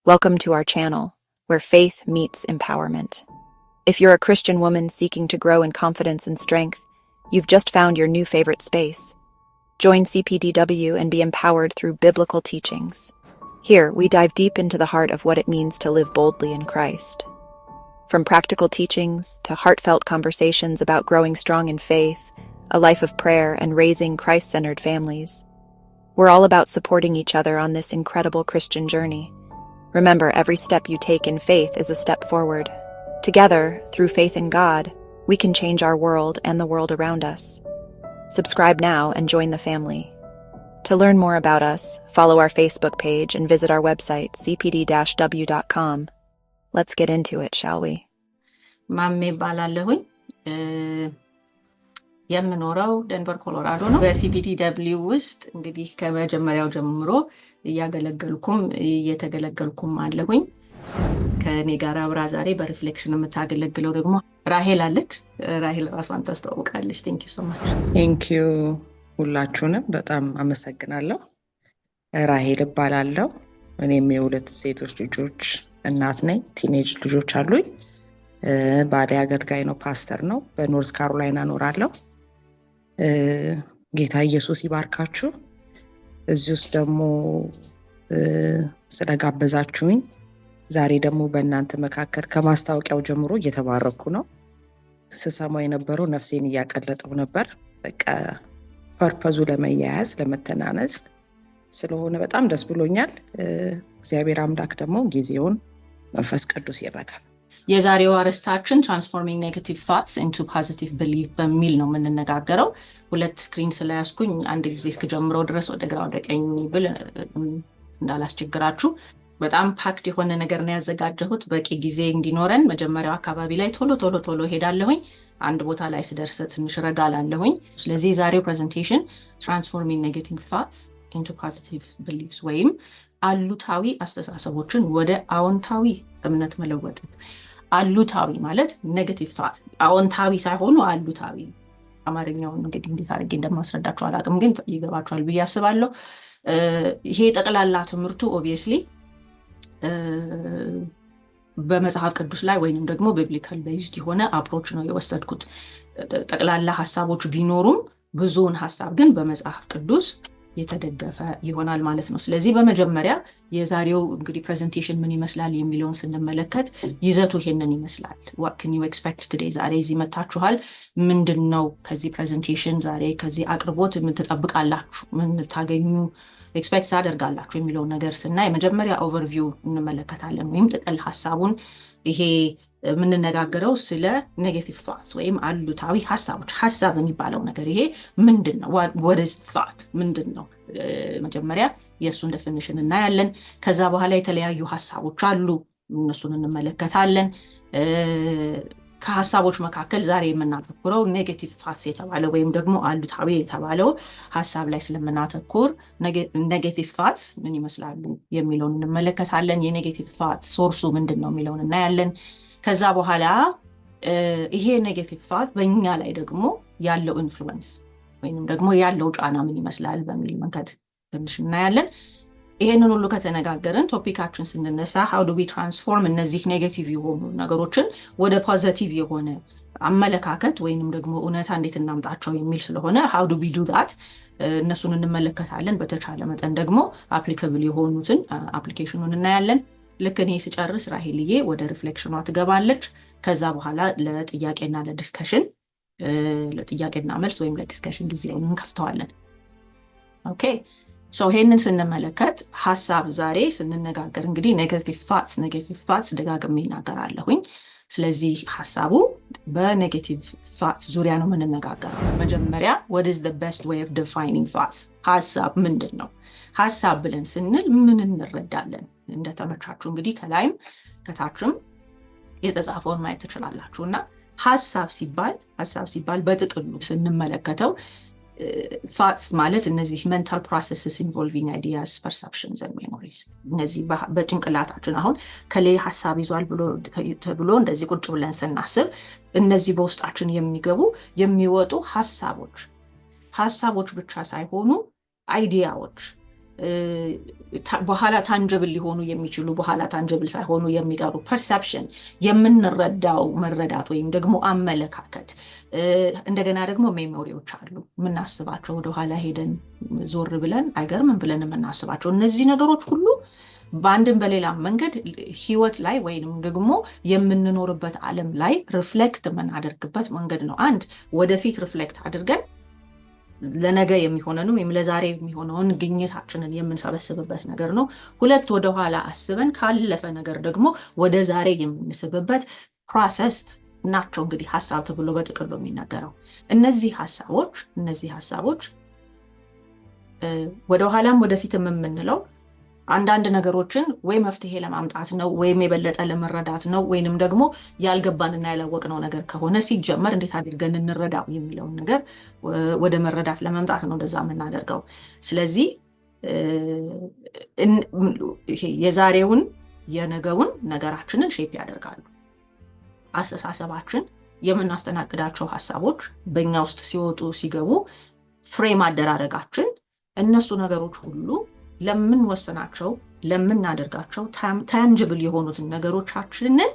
Welcome to our channel, where faith meets empowerment. If you're a Christian woman seeking to grow in confidence and strength, you've just found your new favorite space. Join CPDW and be empowered through biblical teachings. Here, we dive deep into the heart of what it means to live boldly in Christ. From practical teachings to heartfelt conversations about growing strong in faith, a life of prayer, and raising Christ-centered families. We're all about supporting each other on this incredible Christian journey. Remember, every step you take in faith is a step forward. Together, through faith in God, we can change our world and the world around us. Subscribe now and join the family. To learn more about us, follow our Facebook page and visit our website, cpd-w.com. Let's get into it, shall we? ማሜ ባላለሁኝ የምኖረው ደንቨር ኮሎራዶ ነው። በሲፒዲደብሊው ውስጥ እንግዲህ ከመጀመሪያው ጀምሮ እየተገለገልኩም አለሁኝ። ከኔ ጋር አብራ ዛሬ በሪፍሌክሽን የምታገለግለው ደግሞ ራሄል አለች። ራሄል ራሷን ታስተዋውቃለች። ቴንክ ዩ ሶ ማች። ቴንክ ዩ ሁላችሁንም በጣም አመሰግናለሁ። ራሄል እባላለሁ። እኔም የሁለት ሴቶች ልጆች እናት ነኝ። ቲኔጅ ልጆች አሉኝ። ባሌ አገልጋይ ነው፣ ፓስተር ነው። በኖርዝ ካሮላይና እኖራለሁ። ጌታ ኢየሱስ ይባርካችሁ። እዚህ ውስጥ ደግሞ ስለጋበዛችሁኝ ዛሬ ደግሞ በእናንተ መካከል ከማስታወቂያው ጀምሮ እየተባረኩ ነው። ስሰማው የነበረው ነፍሴን እያቀለጠው ነበር። በቃ ፐርፐዙ ለመያያዝ ለመተናነጽ ስለሆነ በጣም ደስ ብሎኛል። እግዚአብሔር አምላክ ደግሞ ጊዜውን መንፈስ ቅዱስ ይረዳል። የዛሬው አርዕስታችን ትራንስፎርሚንግ ኔጌቲቭ ቶትስ ኢንቱ ፖዚቲቭ ቢሊፍ በሚል ነው የምንነጋገረው። ሁለት ስክሪን ስለያዝኩኝ አንድ ጊዜ እስከጀምረው ድረስ ወደ ግራ ወደ ቀኝ ብል እንዳላስቸግራችሁ። በጣም ፓክድ የሆነ ነገር ነው ያዘጋጀሁት በቂ ጊዜ እንዲኖረን። መጀመሪያው አካባቢ ላይ ቶሎ ሄዳለሁኝ። አንድ ቦታ ላይ ስደርስ ትንሽ ረጋ ላለሁኝ። ስለዚህ የዛሬው ፕሬዘንቴሽን ትራንስፎርሚንግ ኔጌቲቭ ቶትስ ኢንቱ ፖዚቲቭ ቢሊፍስ ወይም አሉታዊ አስተሳሰቦችን ወደ አዎንታዊ እምነት መለወጥ። አሉታዊ ማለት ኔጌቲቭ ቶት፣ አዎንታዊ ሳይሆኑ አሉታዊ። አማርኛውን እንግዲህ እንዴት አድርጌ እንደማስረዳችሁ አላውቅም፣ ግን ይገባችኋል ብዬ አስባለሁ። ይሄ ጠቅላላ ትምህርቱ ኦብቪየስሊ በመጽሐፍ ቅዱስ ላይ ወይንም ደግሞ ቢብሊካል ቤዝድ የሆነ አፕሮች ነው የወሰድኩት። ጠቅላላ ሀሳቦች ቢኖሩም ብዙውን ሀሳብ ግን በመጽሐፍ ቅዱስ የተደገፈ ይሆናል ማለት ነው። ስለዚህ በመጀመሪያ የዛሬው እንግዲህ ፕሬዘንቴሽን ምን ይመስላል የሚለውን ስንመለከት ይዘቱ ይሄንን ይመስላል። what can you expect today? ዛሬ እዚህ መታችኋል። ምንድነው ከዚህ ፕሬዘንቴሽን ዛሬ ከዚህ አቅርቦት ምን ትጠብቃላችሁ፣ ምን ታገኙ ኤክስፔክት ታደርጋላችሁ የሚለውን ነገር ስናይ መጀመሪያ ኦቨርቪው እንመለከታለን፣ ወይም ጥቅል ሀሳቡን። ይሄ የምንነጋገረው ስለ ኔጌቲቭ ቶትስ ወይም አሉታዊ ሀሳቦች። ሀሳብ የሚባለው ነገር ይሄ ምንድን ነው? what is thought? ምንድን ነው? መጀመሪያ የእሱን ዴፊኒሽን እናያለን። ከዛ በኋላ የተለያዩ ሀሳቦች አሉ፣ እነሱን እንመለከታለን። ከሀሳቦች መካከል ዛሬ የምናተኩረው ኔጌቲቭ ቶትስ የተባለው ወይም ደግሞ አሉታዊ የተባለው ሀሳብ ላይ ስለምናተኩር ኔጌቲቭ ቶትስ ምን ይመስላሉ የሚለውን እንመለከታለን። የኔጌቲቭ ቶትስ ሶርሱ ምንድን ነው የሚለውን እናያለን። ከዛ በኋላ ይሄ ኔጌቲቭ ቶት በእኛ ላይ ደግሞ ያለው ኢንፍሉዌንስ ወይም ደግሞ ያለው ጫና ምን ይመስላል በሚል መንገድ ትንሽ እናያለን። ይሄንን ሁሉ ከተነጋገርን ቶፒካችን ስንነሳ how do we transform እነዚህ ኔጌቲቭ የሆኑ ነገሮችን ወደ ፖዚቲቭ የሆነ አመለካከት ወይንም ደግሞ እውነታ እንዴት እናምጣቸው የሚል ስለሆነ how do we do that እነሱን እንመለከታለን። በተቻለ መጠን ደግሞ አፕሊካብል የሆኑትን አፕሊኬሽኑን እናያለን። ልክ እኔ ስጨርስ ራሄልዬ ወደ ሪፍሌክሽኗ ትገባለች። ከዛ በኋላ ለጥያቄና መልስ ወይም ለዲስከሽን ጊዜውን እንከፍተዋለን። ኦኬ ሶ ይሄንን ስንመለከት ሀሳብ ዛሬ ስንነጋገር እንግዲህ ኔጌቲቭ ቶትስ ደጋግሜ እናገራለሁኝ። ስለዚህ ሀሳቡ በኔጌቲቭ ቶትስ ዙሪያ ነው የምንነጋገረው። መጀመሪያ what is the best way of defining thoughts? ሀሳብ ምንድን ነው? ሀሳብ ብለን ስንል ምን እንረዳለን? እንደተመቻችሁ እንግዲህ ከላይም ከታችም የተጻፈውን ማየት ትችላላችሁ። እና ሀሳብ ሲባል በጥቅሉ ስንመለከተው thoughts ማለት እነዚህ mental processes involving ideas, perceptions and memories። እነዚህ በጭንቅላታችን አሁን ከሌላ ሀሳብ ይዟል ብሎ እንደዚህ ቁጭ ብለን ስናስብ እነዚህ በውስጣችን የሚወጡ ሀሳቦች ብቻ ሳይሆኑ አይዲያዎች በኋላ ታንጀብል ሊሆኑ የሚችሉ በኋላ ታንጀብል ሳይሆኑ የሚቀሩ ፐርሰፕሽን፣ የምንረዳው መረዳት ወይም ደግሞ አመለካከት፣ እንደገና ደግሞ ሜሞሪዎች አሉ የምናስባቸው ወደኋላ ሄደን ዞር ብለን አይገርምም ብለን የምናስባቸው እነዚህ ነገሮች ሁሉ በአንድም በሌላ መንገድ ህይወት ላይ ወይም ደግሞ የምንኖርበት ዓለም ላይ ሪፍሌክት የምናደርግበት መንገድ ነው። አንድ ወደፊት ሪፍሌክት አድርገን ለነገ የሚሆነን ወይም ለዛሬ የሚሆነውን ግኝታችንን የምንሰበስብበት ነገር ነው። ሁለት ወደኋላ አስበን ካለፈ ነገር ደግሞ ወደ ዛሬ የምንስብበት ፕሮሰስ ናቸው። እንግዲህ ሀሳብ ተብሎ በጥቅሉ የሚነገረው እነዚህ ሀሳቦች ወደኋላም ወደፊት የምንለው አንዳንድ ነገሮችን ወይ መፍትሄ ለማምጣት ነው ወይም የበለጠ ለመረዳት ነው ወይንም ደግሞ ያልገባንና ያላወቅነው ነገር ከሆነ ሲጀመር እንዴት አድርገን እንረዳው የሚለውን ነገር ወደ መረዳት ለመምጣት ነው እንደዛ የምናደርገው። ስለዚህ የዛሬውን የነገውን ነገራችንን ሼፕ ያደርጋሉ። አስተሳሰባችን፣ የምናስተናግዳቸው ሀሳቦች በእኛ ውስጥ ሲወጡ ሲገቡ ፍሬም አደራረጋችን፣ እነሱ ነገሮች ሁሉ ለምንወስናቸው ለምናደርጋቸው ታንጅብል የሆኑትን ነገሮቻችንን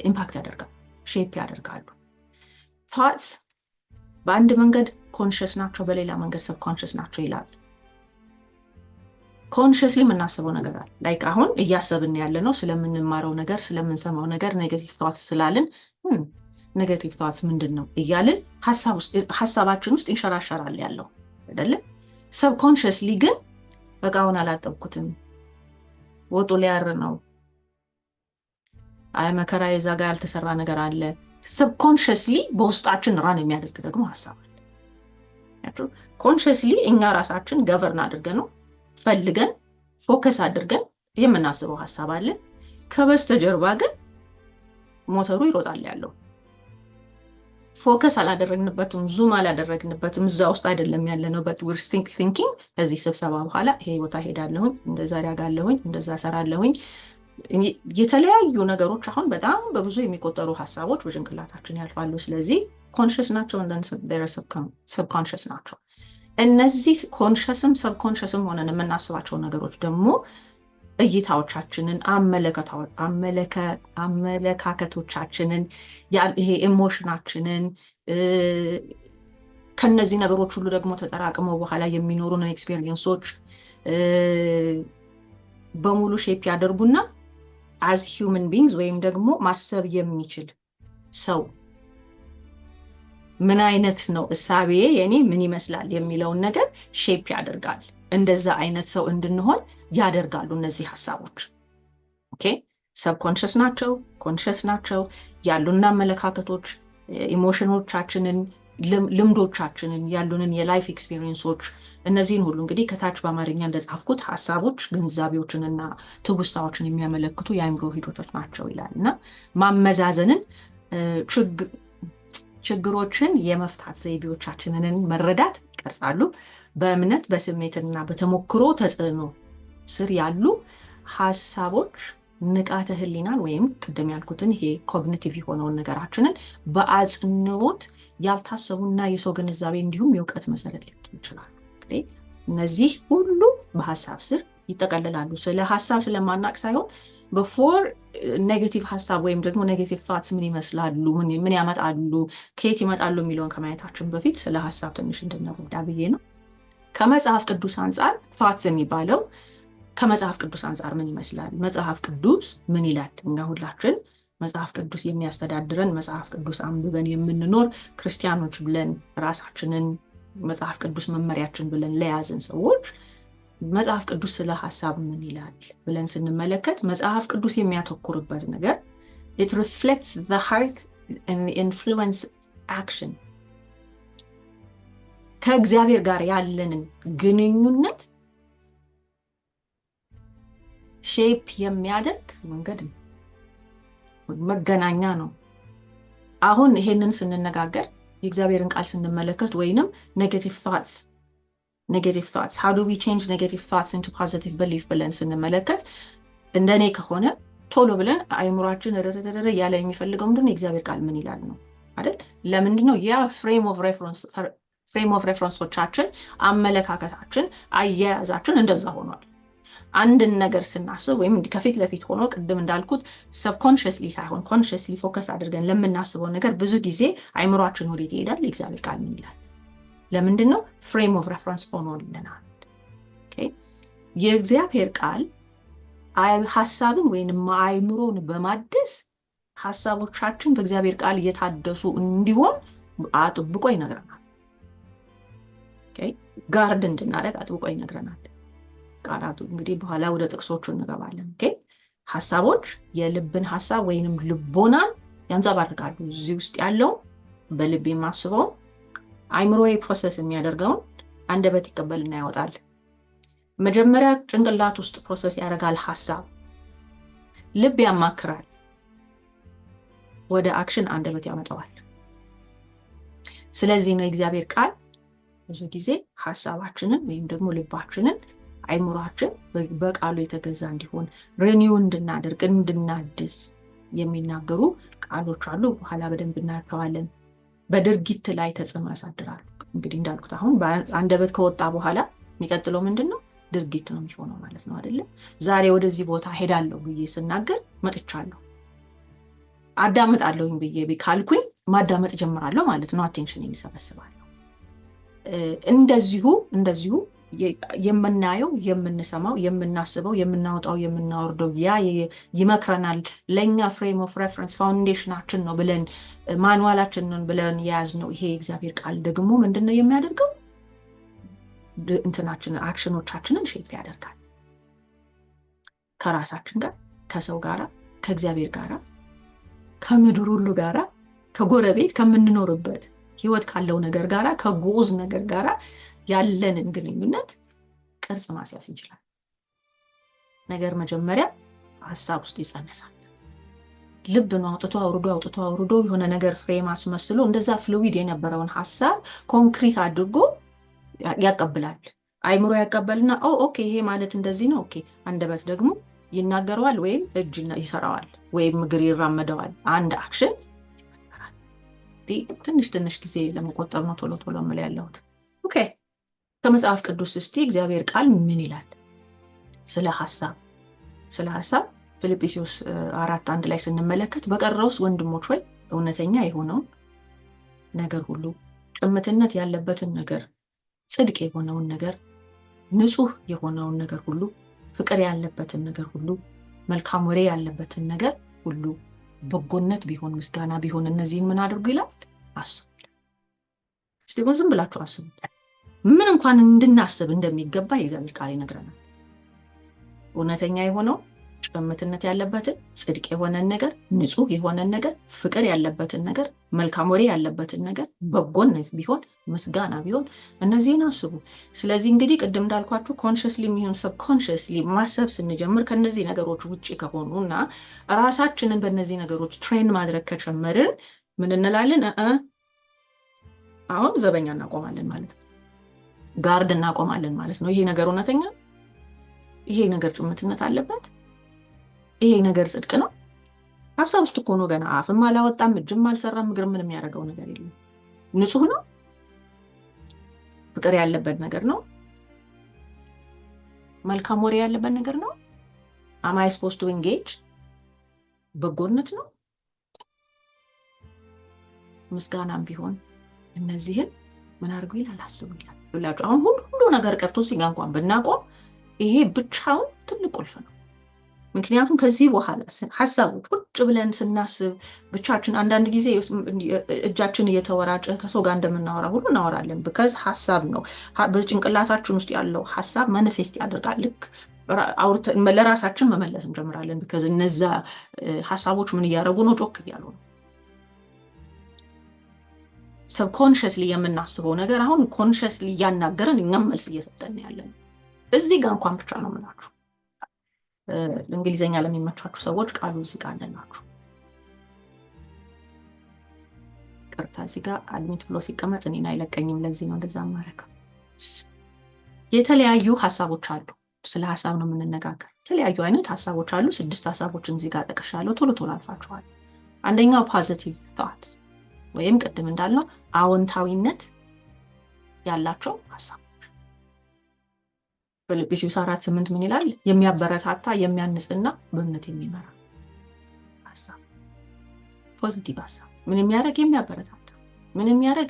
ኢምፓክት ያደርጋሉ፣ ሼፕ ያደርጋሉ። ቶትስ በአንድ መንገድ ኮንሽስ ናቸው፣ በሌላ መንገድ ሰብኮንሽስ ናቸው ይላል። ኮንሽስሊ የምናስበው ነገር አለ። ላይክ አሁን እያሰብን ያለ ነው ስለምንማረው ነገር ስለምንሰማው ነገር ኔጌቲቭ ቶትስ ስላልን ኔጌቲቭ ቶትስ ምንድን ነው እያልን ሀሳባችን ውስጥ ይንሸራሸራል ያለው አይደለ? ሰብኮንሽስሊ ግን በቃ አሁን አላጠብኩትም፣ ወጡ ሊያር ነው፣ አይ መከራ የዛ ጋር ያልተሰራ ነገር አለ። ሰብኮንሽስሊ በውስጣችን ራን የሚያደርግ ደግሞ ሀሳብ አለ። ኮንሽስሊ እኛ ራሳችን ገቨርን አድርገን ነው ፈልገን ፎከስ አድርገን የምናስበው ሀሳብ አለ። ከበስተጀርባ ግን ሞተሩ ይሮጣል ያለው። ፎከስ አላደረግንበትም፣ ዙም አላደረግንበትም፣ እዛ ውስጥ አይደለም ያለ ነው። በት ዊር ቲንኪንግ ከዚህ ስብሰባ በኋላ ይሄ ቦታ ሄዳለሁኝ፣ እንደዛ ያጋለሁኝ፣ እንደዛ ሰራለሁኝ። የተለያዩ ነገሮች አሁን በጣም በብዙ የሚቆጠሩ ሀሳቦች በጭንቅላታችን ያልፋሉ። ስለዚህ ኮንሽስ ናቸው፣ ሰብኮንሽስ ናቸው። እነዚህ ኮንሽስም ሰብኮንሽስም ሆነን የምናስባቸው ነገሮች ደግሞ እይታዎቻችንን፣ አመለካከቶቻችንን፣ ይሄ ኢሞሽናችንን ከነዚህ ነገሮች ሁሉ ደግሞ ተጠራቅመው በኋላ የሚኖሩን ኤክስፔሪየንሶች በሙሉ ሼፕ ያደርጉና አዝ ሂውመን ቢንግስ ወይም ደግሞ ማሰብ የሚችል ሰው ምን አይነት ነው እሳቤ የኔ ምን ይመስላል የሚለውን ነገር ሼፕ ያደርጋል። እንደዛ አይነት ሰው እንድንሆን ያደርጋሉ እነዚህ ሀሳቦች። ኦኬ ሰብኮንሽስ ናቸው፣ ኮንሽስ ናቸው። ያሉና አመለካከቶች፣ ኢሞሽኖቻችንን፣ ልምዶቻችንን፣ ያሉንን የላይፍ ኤክስፒሪየንሶች፣ እነዚህን ሁሉ እንግዲህ ከታች በአማርኛ እንደጻፍኩት ሀሳቦች፣ ግንዛቤዎችንና ትውስታዎችን የሚያመለክቱ የአእምሮ ሂደቶች ናቸው ይላል እና ማመዛዘንን፣ ችግሮችን የመፍታት ዘይቤዎቻችንን መረዳት ይቀርጻሉ። በእምነት በስሜትና በተሞክሮ ተጽዕኖ ስር ያሉ ሀሳቦች ንቃተ ህሊናን ወይም ቅድም ያልኩትን ይሄ ኮግኒቲቭ የሆነውን ነገራችንን በአጽንኦት ያልታሰቡና የሰው ግንዛቤ እንዲሁም የእውቀት መሰረት ሊሆኑ ይችላሉ። እንግዲህ እነዚህ ሁሉ በሀሳብ ስር ይጠቀልላሉ። ስለ ሀሳብ ስለማናቅ ሳይሆን በፎር ኔጌቲቭ ሀሳብ ወይም ደግሞ ኔጌቲቭ ቶትስ ምን ይመስላሉ፣ ምን ያመጣሉ፣ ከየት ይመጣሉ የሚለውን ከማየታችን በፊት ስለ ሀሳብ ትንሽ እንድንረዳ ብዬ ነው። ከመጽሐፍ ቅዱስ አንጻር ቶትስ የሚባለው ከመጽሐፍ ቅዱስ አንጻር ምን ይመስላል፣ መጽሐፍ ቅዱስ ምን ይላል? እኛ ሁላችን መጽሐፍ ቅዱስ የሚያስተዳድረን መጽሐፍ ቅዱስ አንብበን የምንኖር ክርስቲያኖች ብለን ራሳችንን መጽሐፍ ቅዱስ መመሪያችን ብለን ለያዝን ሰዎች መጽሐፍ ቅዱስ ስለ ሀሳብ ምን ይላል ብለን ስንመለከት መጽሐፍ ቅዱስ የሚያተኩርበት ነገር it reflects the heart and the influence action ከእግዚአብሔር ጋር ያለንን ግንኙነት ሼፕ የሚያደርግ መንገድ ነው፣ መገናኛ ነው። አሁን ይሄንን ስንነጋገር የእግዚአብሔርን ቃል ስንመለከት ወይንም negative thoughts how do we change negative thoughts into positive belief ብለን ስንመለከት እንደኔ ከሆነ ቶሎ ብለን አይምሯችን ረረረረ ያለ የሚፈልገው ምንድነው የእግዚአብሔር ቃል ምን ይላል ነው አይደል? ለምንድነው ያ ፍሬም ኦፍ ሬፈረንስ ፍሬም ኦፍ ሬፈረንሶቻችን፣ አመለካከታችን፣ አያያዛችን እንደዛ ሆኗል። አንድን ነገር ስናስብ ወይም ከፊት ለፊት ሆኖ ቅድም እንዳልኩት ሰብኮንሽስሊ ሳይሆን ኮንሽስሊ ፎከስ አድርገን ለምናስበው ነገር ብዙ ጊዜ አይምሯችን ወዴት ይሄዳል? የእግዚአብሔር ቃል ምን ይላል? ለምንድን ነው? ፍሬም ኦፍ ሬፈረንስ ሆኖልናል። የእግዚአብሔር ቃል ሀሳብን ወይም አይምሮን በማደስ ሀሳቦቻችን በእግዚአብሔር ቃል እየታደሱ እንዲሆን አጥብቆ ይነግረናል። ጋርድ እንድናደርግ አጥብቆ ይነግረናል። ቃላቱ እንግዲህ በኋላ ወደ ጥቅሶቹ እንገባለን። ሀሳቦች የልብን ሀሳብ ወይንም ልቦናን ያንጸባርቃሉ። እዚህ ውስጥ ያለው በልብ የማስበውን አይምሮዬ ፕሮሰስ የሚያደርገውን አንደበት ይቀበልና ያወጣል። መጀመሪያ ጭንቅላት ውስጥ ፕሮሰስ ያደርጋል ሀሳብ፣ ልብ ያማክራል፣ ወደ አክሽን አንደበት ያመጣዋል። ስለዚህ ነው የእግዚአብሔር ቃል ብዙ ጊዜ ሀሳባችንን ወይም ደግሞ ልባችንን አይምሯችን በቃሉ የተገዛ እንዲሆን ሪኒው እንድናደርግ እንድናድስ የሚናገሩ ቃሎች አሉ። በኋላ በደንብ እናያቸዋለን። በድርጊት ላይ ተጽዕኖ ያሳድራሉ። እንግዲህ እንዳልኩት አሁን አንደበት ከወጣ በኋላ የሚቀጥለው ምንድን ነው? ድርጊት ነው የሚሆነው ማለት ነው አይደለም? ዛሬ ወደዚህ ቦታ ሄዳለሁ ብዬ ስናገር መጥቻለሁ፣ አዳምጣለሁኝ ብዬ ካልኩኝ ማዳመጥ ጀምራለሁ ማለት ነው። አቴንሽን የሚሰበስባለሁ። እንደዚሁ የምናየው፣ የምንሰማው፣ የምናስበው፣ የምናወጣው፣ የምናወርደው ያ ይመክረናል። ለእኛ ፍሬም ኦፍ ሬፈረንስ ፋውንዴሽናችን ነው ብለን ማንዋላችንን ብለን የያዝነው ይሄ የእግዚአብሔር ቃል ደግሞ ምንድነው የሚያደርገው? እንትናችንን አክሽኖቻችንን ሼፕ ያደርጋል። ከራሳችን ጋር፣ ከሰው ጋር፣ ከእግዚአብሔር ጋር፣ ከምድር ሁሉ ጋር፣ ከጎረቤት ከምንኖርበት ህይወት ካለው ነገር ጋር፣ ከጎዝ ነገር ጋር ያለንን ግንኙነት ቅርጽ ማስያዝ ይችላል። ነገር መጀመሪያ ሀሳብ ውስጥ ይጸነሳል። ልብ ነው አውጥቶ አውርዶ የሆነ ነገር ፍሬም አስመስሎ እንደዛ ፍሉዊድ የነበረውን ሀሳብ ኮንክሪት አድርጎ ያቀብላል። አይምሮ ያቀበልና ኦኬ ይሄ ማለት እንደዚህ ነው። ኦኬ አንደበት ደግሞ ይናገረዋል ወይም እጅ ይሰራዋል ወይም እግር ይራመደዋል። አንድ አክሽን ትንሽ ጊዜ ለመቆጠብ ነው ቶሎ ምል ያለሁት። ኦኬ ከመጽሐፍ ቅዱስ እስቲ እግዚአብሔር ቃል ምን ይላል ስለ ሀሳብ? ፊልጵስዩስ 4:1 ላይ ስንመለከት በቀረውስ ወንድሞች ሆይ እውነተኛ የሆነውን ነገር ሁሉ፣ ጭምትነት ያለበትን ነገር፣ ጽድቅ የሆነውን ነገር፣ ንጹህ የሆነውን ነገር ሁሉ፣ ፍቅር ያለበትን ነገር ሁሉ፣ መልካም ወሬ ያለበትን ነገር ሁሉ፣ በጎነት ቢሆን ምስጋና ቢሆን እነዚህን ምን አድርጉ ይላል? አስቡ። እስቲ ዝም ብላችሁ አስቡ። ምን እንኳን እንድናስብ እንደሚገባ የእግዚአብሔር ቃል ይነግረናል። እውነተኛ የሆነው፣ ጭምትነት ያለበትን፣ ጽድቅ የሆነን ነገር፣ ንጹህ የሆነን ነገር፣ ፍቅር ያለበትን ነገር፣ መልካም ወሬ ያለበትን ነገር፣ በጎነት ቢሆን ምስጋና ቢሆን እነዚህን አስቡ። ስለዚህ እንግዲህ ቅድም እንዳልኳችሁ ኮንሽስሊ የሚሆን ሰብኮንሽስሊ ማሰብ ስንጀምር ከነዚህ ነገሮች ውጭ ከሆኑና ራሳችንን በእነዚህ ነገሮች ትሬን ማድረግ ከጀመርን ምን እንላለን? አሁን ዘበኛ እናቆማለን ማለት ነው። ጋርድ እናቆማለን ማለት ነው። ይሄ ነገር እውነተኛ፣ ይሄ ነገር ጭምትነት አለበት፣ ይሄ ነገር ጽድቅ ነው። ሀሳብ ውስጥ እኮ ነው ገና አፍም አላወጣም፣ እጅም አልሰራም፣ እግር ምንም ያደረገው ነገር የለም። ንጹህ ነው፣ ፍቅር ያለበት ነገር ነው፣ መልካም ወሬ ያለበት ነገር ነው። am I supposed to engage? በጎነት ነው፣ ምስጋናም ቢሆን እነዚህን ምን አድርጉ ይላል? አስቡ ይላል። ብላችሁ አሁን ሁሉ ነገር ቀርቶ ሲጋ እንኳን ብናቆም ይሄ ብቻውን ትልቅ ቁልፍ ነው። ምክንያቱም ከዚህ በኋላ ሀሳቦች ቁጭ ብለን ስናስብ ብቻችን አንዳንድ ጊዜ እጃችን እየተወራጨ ከሰው ጋር እንደምናወራ ሁሉ እናወራለን። because ሀሳብ ነው። በጭንቅላታችን ውስጥ ያለው ሀሳብ ማኒፌስት ያደርጋል። ልክ ለራሳችን መመለስ እንጀምራለን። because እነዛ ሀሳቦች ምን እያደረጉ ነው? ጮክ እያሉ ነው። ሰብኮንሽስሊ የምናስበው ነገር አሁን ኮንሽስሊ እያናገረን እኛም መልስ እየሰጠን ያለን። እዚህ ጋር እንኳን ብቻ ነው የምላችሁ። እንግሊዘኛ ለሚመቻችሁ ሰዎች ቃሉ እዚህ ጋር አለላችሁ። ቅርታ እዚህ ጋር አድሚት ብሎ ሲቀመጥ እኔን አይለቀኝም። ለዚህ ነው እንደዛ ማረከው። የተለያዩ ሀሳቦች አሉ። ስለ ሀሳብ ነው የምንነጋገር። የተለያዩ አይነት ሀሳቦች አሉ። 6 ሀሳቦችን እዚህ ጋር ጠቅሻለሁ። ቶሎ አልፋችኋል። አንደኛው ፖዚቲቭ ቶት ወይም ቅድም እንዳልነው አዎንታዊነት ያላቸው ሐሳቦች። ፊልጵስዩስ 4:8 ምን ይላል? የሚያበረታታ የሚያንጽና በእምነት የሚመራ ሐሳብ፣ ፖዚቲቭ ሐሳብ። ምን የሚያደርግ? የሚያበረታታ። ምን የሚያደርግ?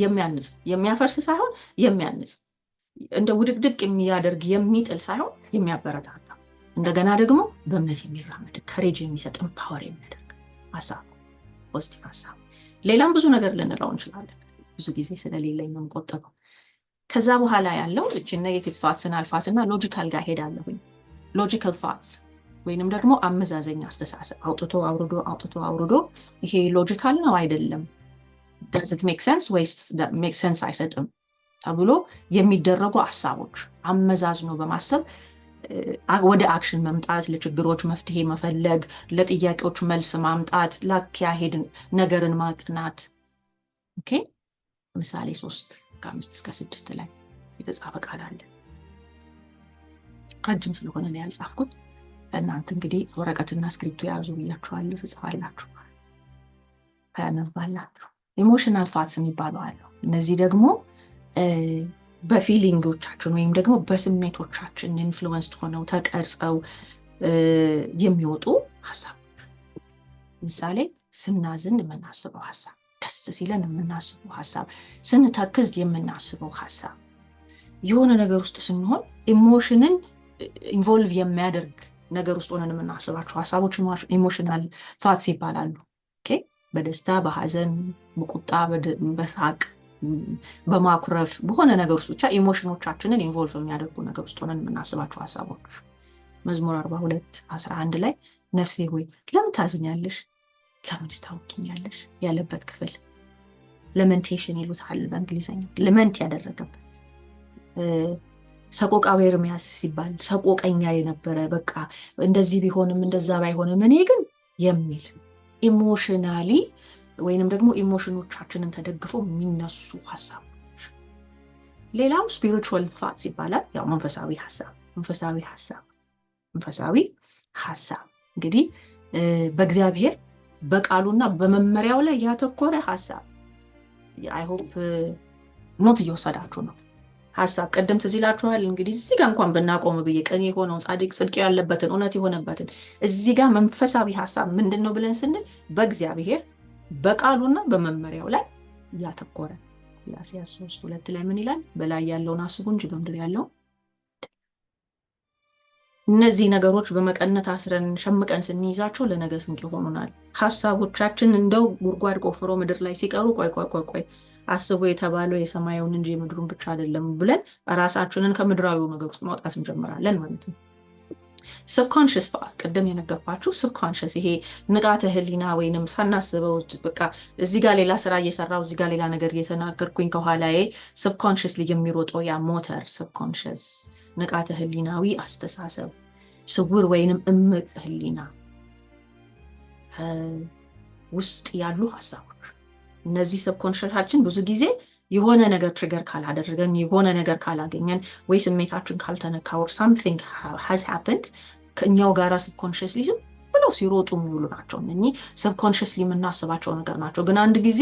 የሚያንጽ። የሚያፈርስ ሳይሆን የሚያንጽ፣ እንደ ውድቅድቅ የሚያደርግ የሚጥል ሳይሆን የሚያበረታታ፣ እንደገና ደግሞ በእምነት የሚራመድ ከሬጅ የሚሰጥ ፓወር የሚያደርግ ሐሳብ፣ ፖዚቲቭ ሐሳብ። ሌላም ብዙ ነገር ልንለው እንችላለን። ብዙ ጊዜ ስለሌለኝ ነው የምቆጥበው። ከዛ በኋላ ያለው እቺ ኔጌቲቭ ቶትስን አልፋትና ሎጂካል ጋር ሄዳለሁኝ። ሎጂካል ቶትስ ወይንም ደግሞ አመዛዘኛ አስተሳሰብ፣ አውጥቶ አውርዶ ይሄ ሎጂካል ነው አይደለም፣ does it make sense ወይስ make sense አይሰጥም ተብሎ የሚደረጉ ሐሳቦች አመዛዝኖ በማሰብ ወደ አክሽን መምጣት፣ ለችግሮች መፍትሄ መፈለግ፣ ለጥያቄዎች መልስ ማምጣት፣ ለአካሄድ ነገርን ማቅናት። ኦኬ ምሳሌ 3:5-6 ላይ የተጻፈ ቃል አለ። ረጅም ስለሆነ ነው ያልጻፍኩት። እናንተ እንግዲህ ወረቀትና ስክሪፕቱ ያዙ ብያችኋለሁ፣ ትጽፋላችሁ፣ ታነባላችሁ። ኢሞሽናል ቶትስ የሚባሉ አሉ። እነዚህ ደግሞ በፊሊንጎቻችን ወይም ደግሞ በስሜቶቻችን ኢንፍሉዌንስድ ሆነው ተቀርጸው የሚወጡ ሐሳቦች። ምሳሌ ስናዝን የምናስበው ሐሳብ፣ ደስ ሲለን የምናስበው ሐሳብ፣ ስንተክዝ የምናስበው ሐሳብ፣ የሆነ ነገር ውስጥ ስንሆን ኢሞሽንን ኢንቮልቭ የሚያደርግ ነገር ውስጥ ሆነን የምናስባቸው ሐሳቦች ኢሞሽናል ቶትስ ይባላሉ። ኦኬ በደስታ በሐዘን በቁጣ በሳቅ በማኩረፍ በሆነ ነገር ውስጥ ብቻ ኢሞሽኖቻችንን ኢንቮልቭ የሚያደርጉ ነገር ውስጥ ሆነን የምናስባቸው ሐሳቦች። መዝሙር 42:11 ላይ ነፍሴ ሆይ ለምን ታዝኛለሽ? ለምን ታውቂኛለሽ? ያለበት ክፍል ለመንቴሽን ይሉታል በእንግሊዝኛ፣ ለመንት ያደረገበት ሰቆቃዊ ኤርምያስ ሲባል ሰቆቀኛ የነበረ በቃ እንደዚህ ቢሆንም እንደዛ ባይሆንም እኔ ግን የሚል ኢሞሽናሊ ወይንም ደግሞ ኢሞሽኖቻችንን ተደግፈው የሚነሱ ሐሳቦች። ሌላው ስፒሪቹዋል ቶትስ ይባላል። ያው መንፈሳዊ ሐሳብ እንግዲህ በእግዚአብሔር በቃሉና በመመሪያው ላይ ያተኮረ ሐሳብ። አይ ሆፕ ኖት እየወሰዳችሁ ነው። ሐሳብ ቀደም ትዝ ይላችኋል። እንግዲህ እዚህ ጋር እንኳን ብናቆም ብዬ ቀን የሆነው ጻድቅ ጽድቅ ያለበትን እውነት የሆነበትን እዚህ ጋር መንፈሳዊ ሐሳብ ምንድን ነው ብለን ስንል በእግዚአብሔር በቃሉና በመመሪያው ላይ ያተኮረ። ቆላስይስ 3:2 ላይ ምን ይላል? በላይ ያለውን አስቡ እንጂ በምድር ያለው። እነዚህ ነገሮች በመቀነት አስረን ሸምቀን ስንይዛቸው ለነገ ስንቅ ይሆኑናል። ሐሳቦቻችን እንደው ጉድጓድ ቆፍሮ ምድር ላይ ሲቀሩ ቆይ አስቡ የተባለው የሰማዩን እንጂ የምድሩን ብቻ አይደለም ብለን ራሳችንን ከምድራዊው ነገር ውስጥ ማውጣት እንጀምራለን ማለት ነው። ሰብኮንሽስ ቶት ቅድም የነገርኳችሁ ሰብኮንሽስ፣ ይሄ ንቃተ ህሊና ወይንም ሳናስበው በቃ እዚህ ጋር ሌላ ስራ እየሰራው እዚህ ጋር ሌላ ነገር እየተናገርኩኝ ከኋላዬ ሰብኮንሽስ የሚሮጠው ያ ሞተር ሰብኮንሽስ፣ ንቃተ ህሊናዊ አስተሳሰብ፣ ስውር ወይንም እምቅ ህሊና ውስጥ ያሉ ሐሳቦች። እነዚህ ሰብኮንሽሳችን ብዙ ጊዜ የሆነ ነገር ትሪገር ካላደረገን የሆነ ነገር ካላገኘን ወይ ስሜታችን ካልተነካ or something has happened ከኛው ጋራ ሰብኮንሽስሊ ዝም ብለው ሲሮጡ የሚውሉ ናቸው። እነኚህ ሰብኮንሽስሊ የምናስባቸው ነገር ናቸው። ግን አንድ ጊዜ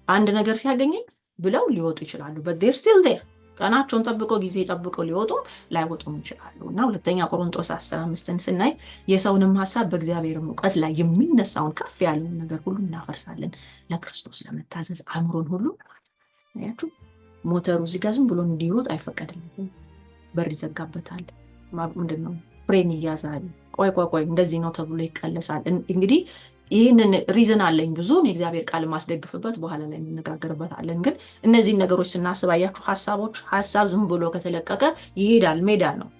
አንድ ነገር ሲያገኘን ብለው ሊወጡ ይችላሉ። but they're still there። ቀናቸውን ጠብቀው ጊዜ ጠብቀው ሊወጡም ላይወጡም ይችላሉ። እና ሁለተኛ ቆሮንቶስ 10:5 ስናይ የሰውንም ሐሳብ በእግዚአብሔርም እውቀት ላይ የሚነሳውን ከፍ ያለውን ነገር ሁሉ እናፈርሳለን ለክርስቶስ ለመታዘዝ አእምሮን ሁሉ ያችሁ ሞተሩ እዚህ ጋር ዝም ብሎ እንዲሮጥ አይፈቀድልንም። በር ይዘጋበታል። ምንድነው ፍሬን ይያዛል። ቆይ እንደዚህ ነው ተብሎ ይቀለሳል። እንግዲህ ይህንን ሪዝን አለኝ ብዙን የእግዚአብሔር ቃል ማስደግፍበት በኋላ ላይ እንነጋገርበታለን። ግን እነዚህ ነገሮች ስናስባያችሁ ሐሳብ ዝም ብሎ ከተለቀቀ ይሄዳል፣ ሜዳ ነው።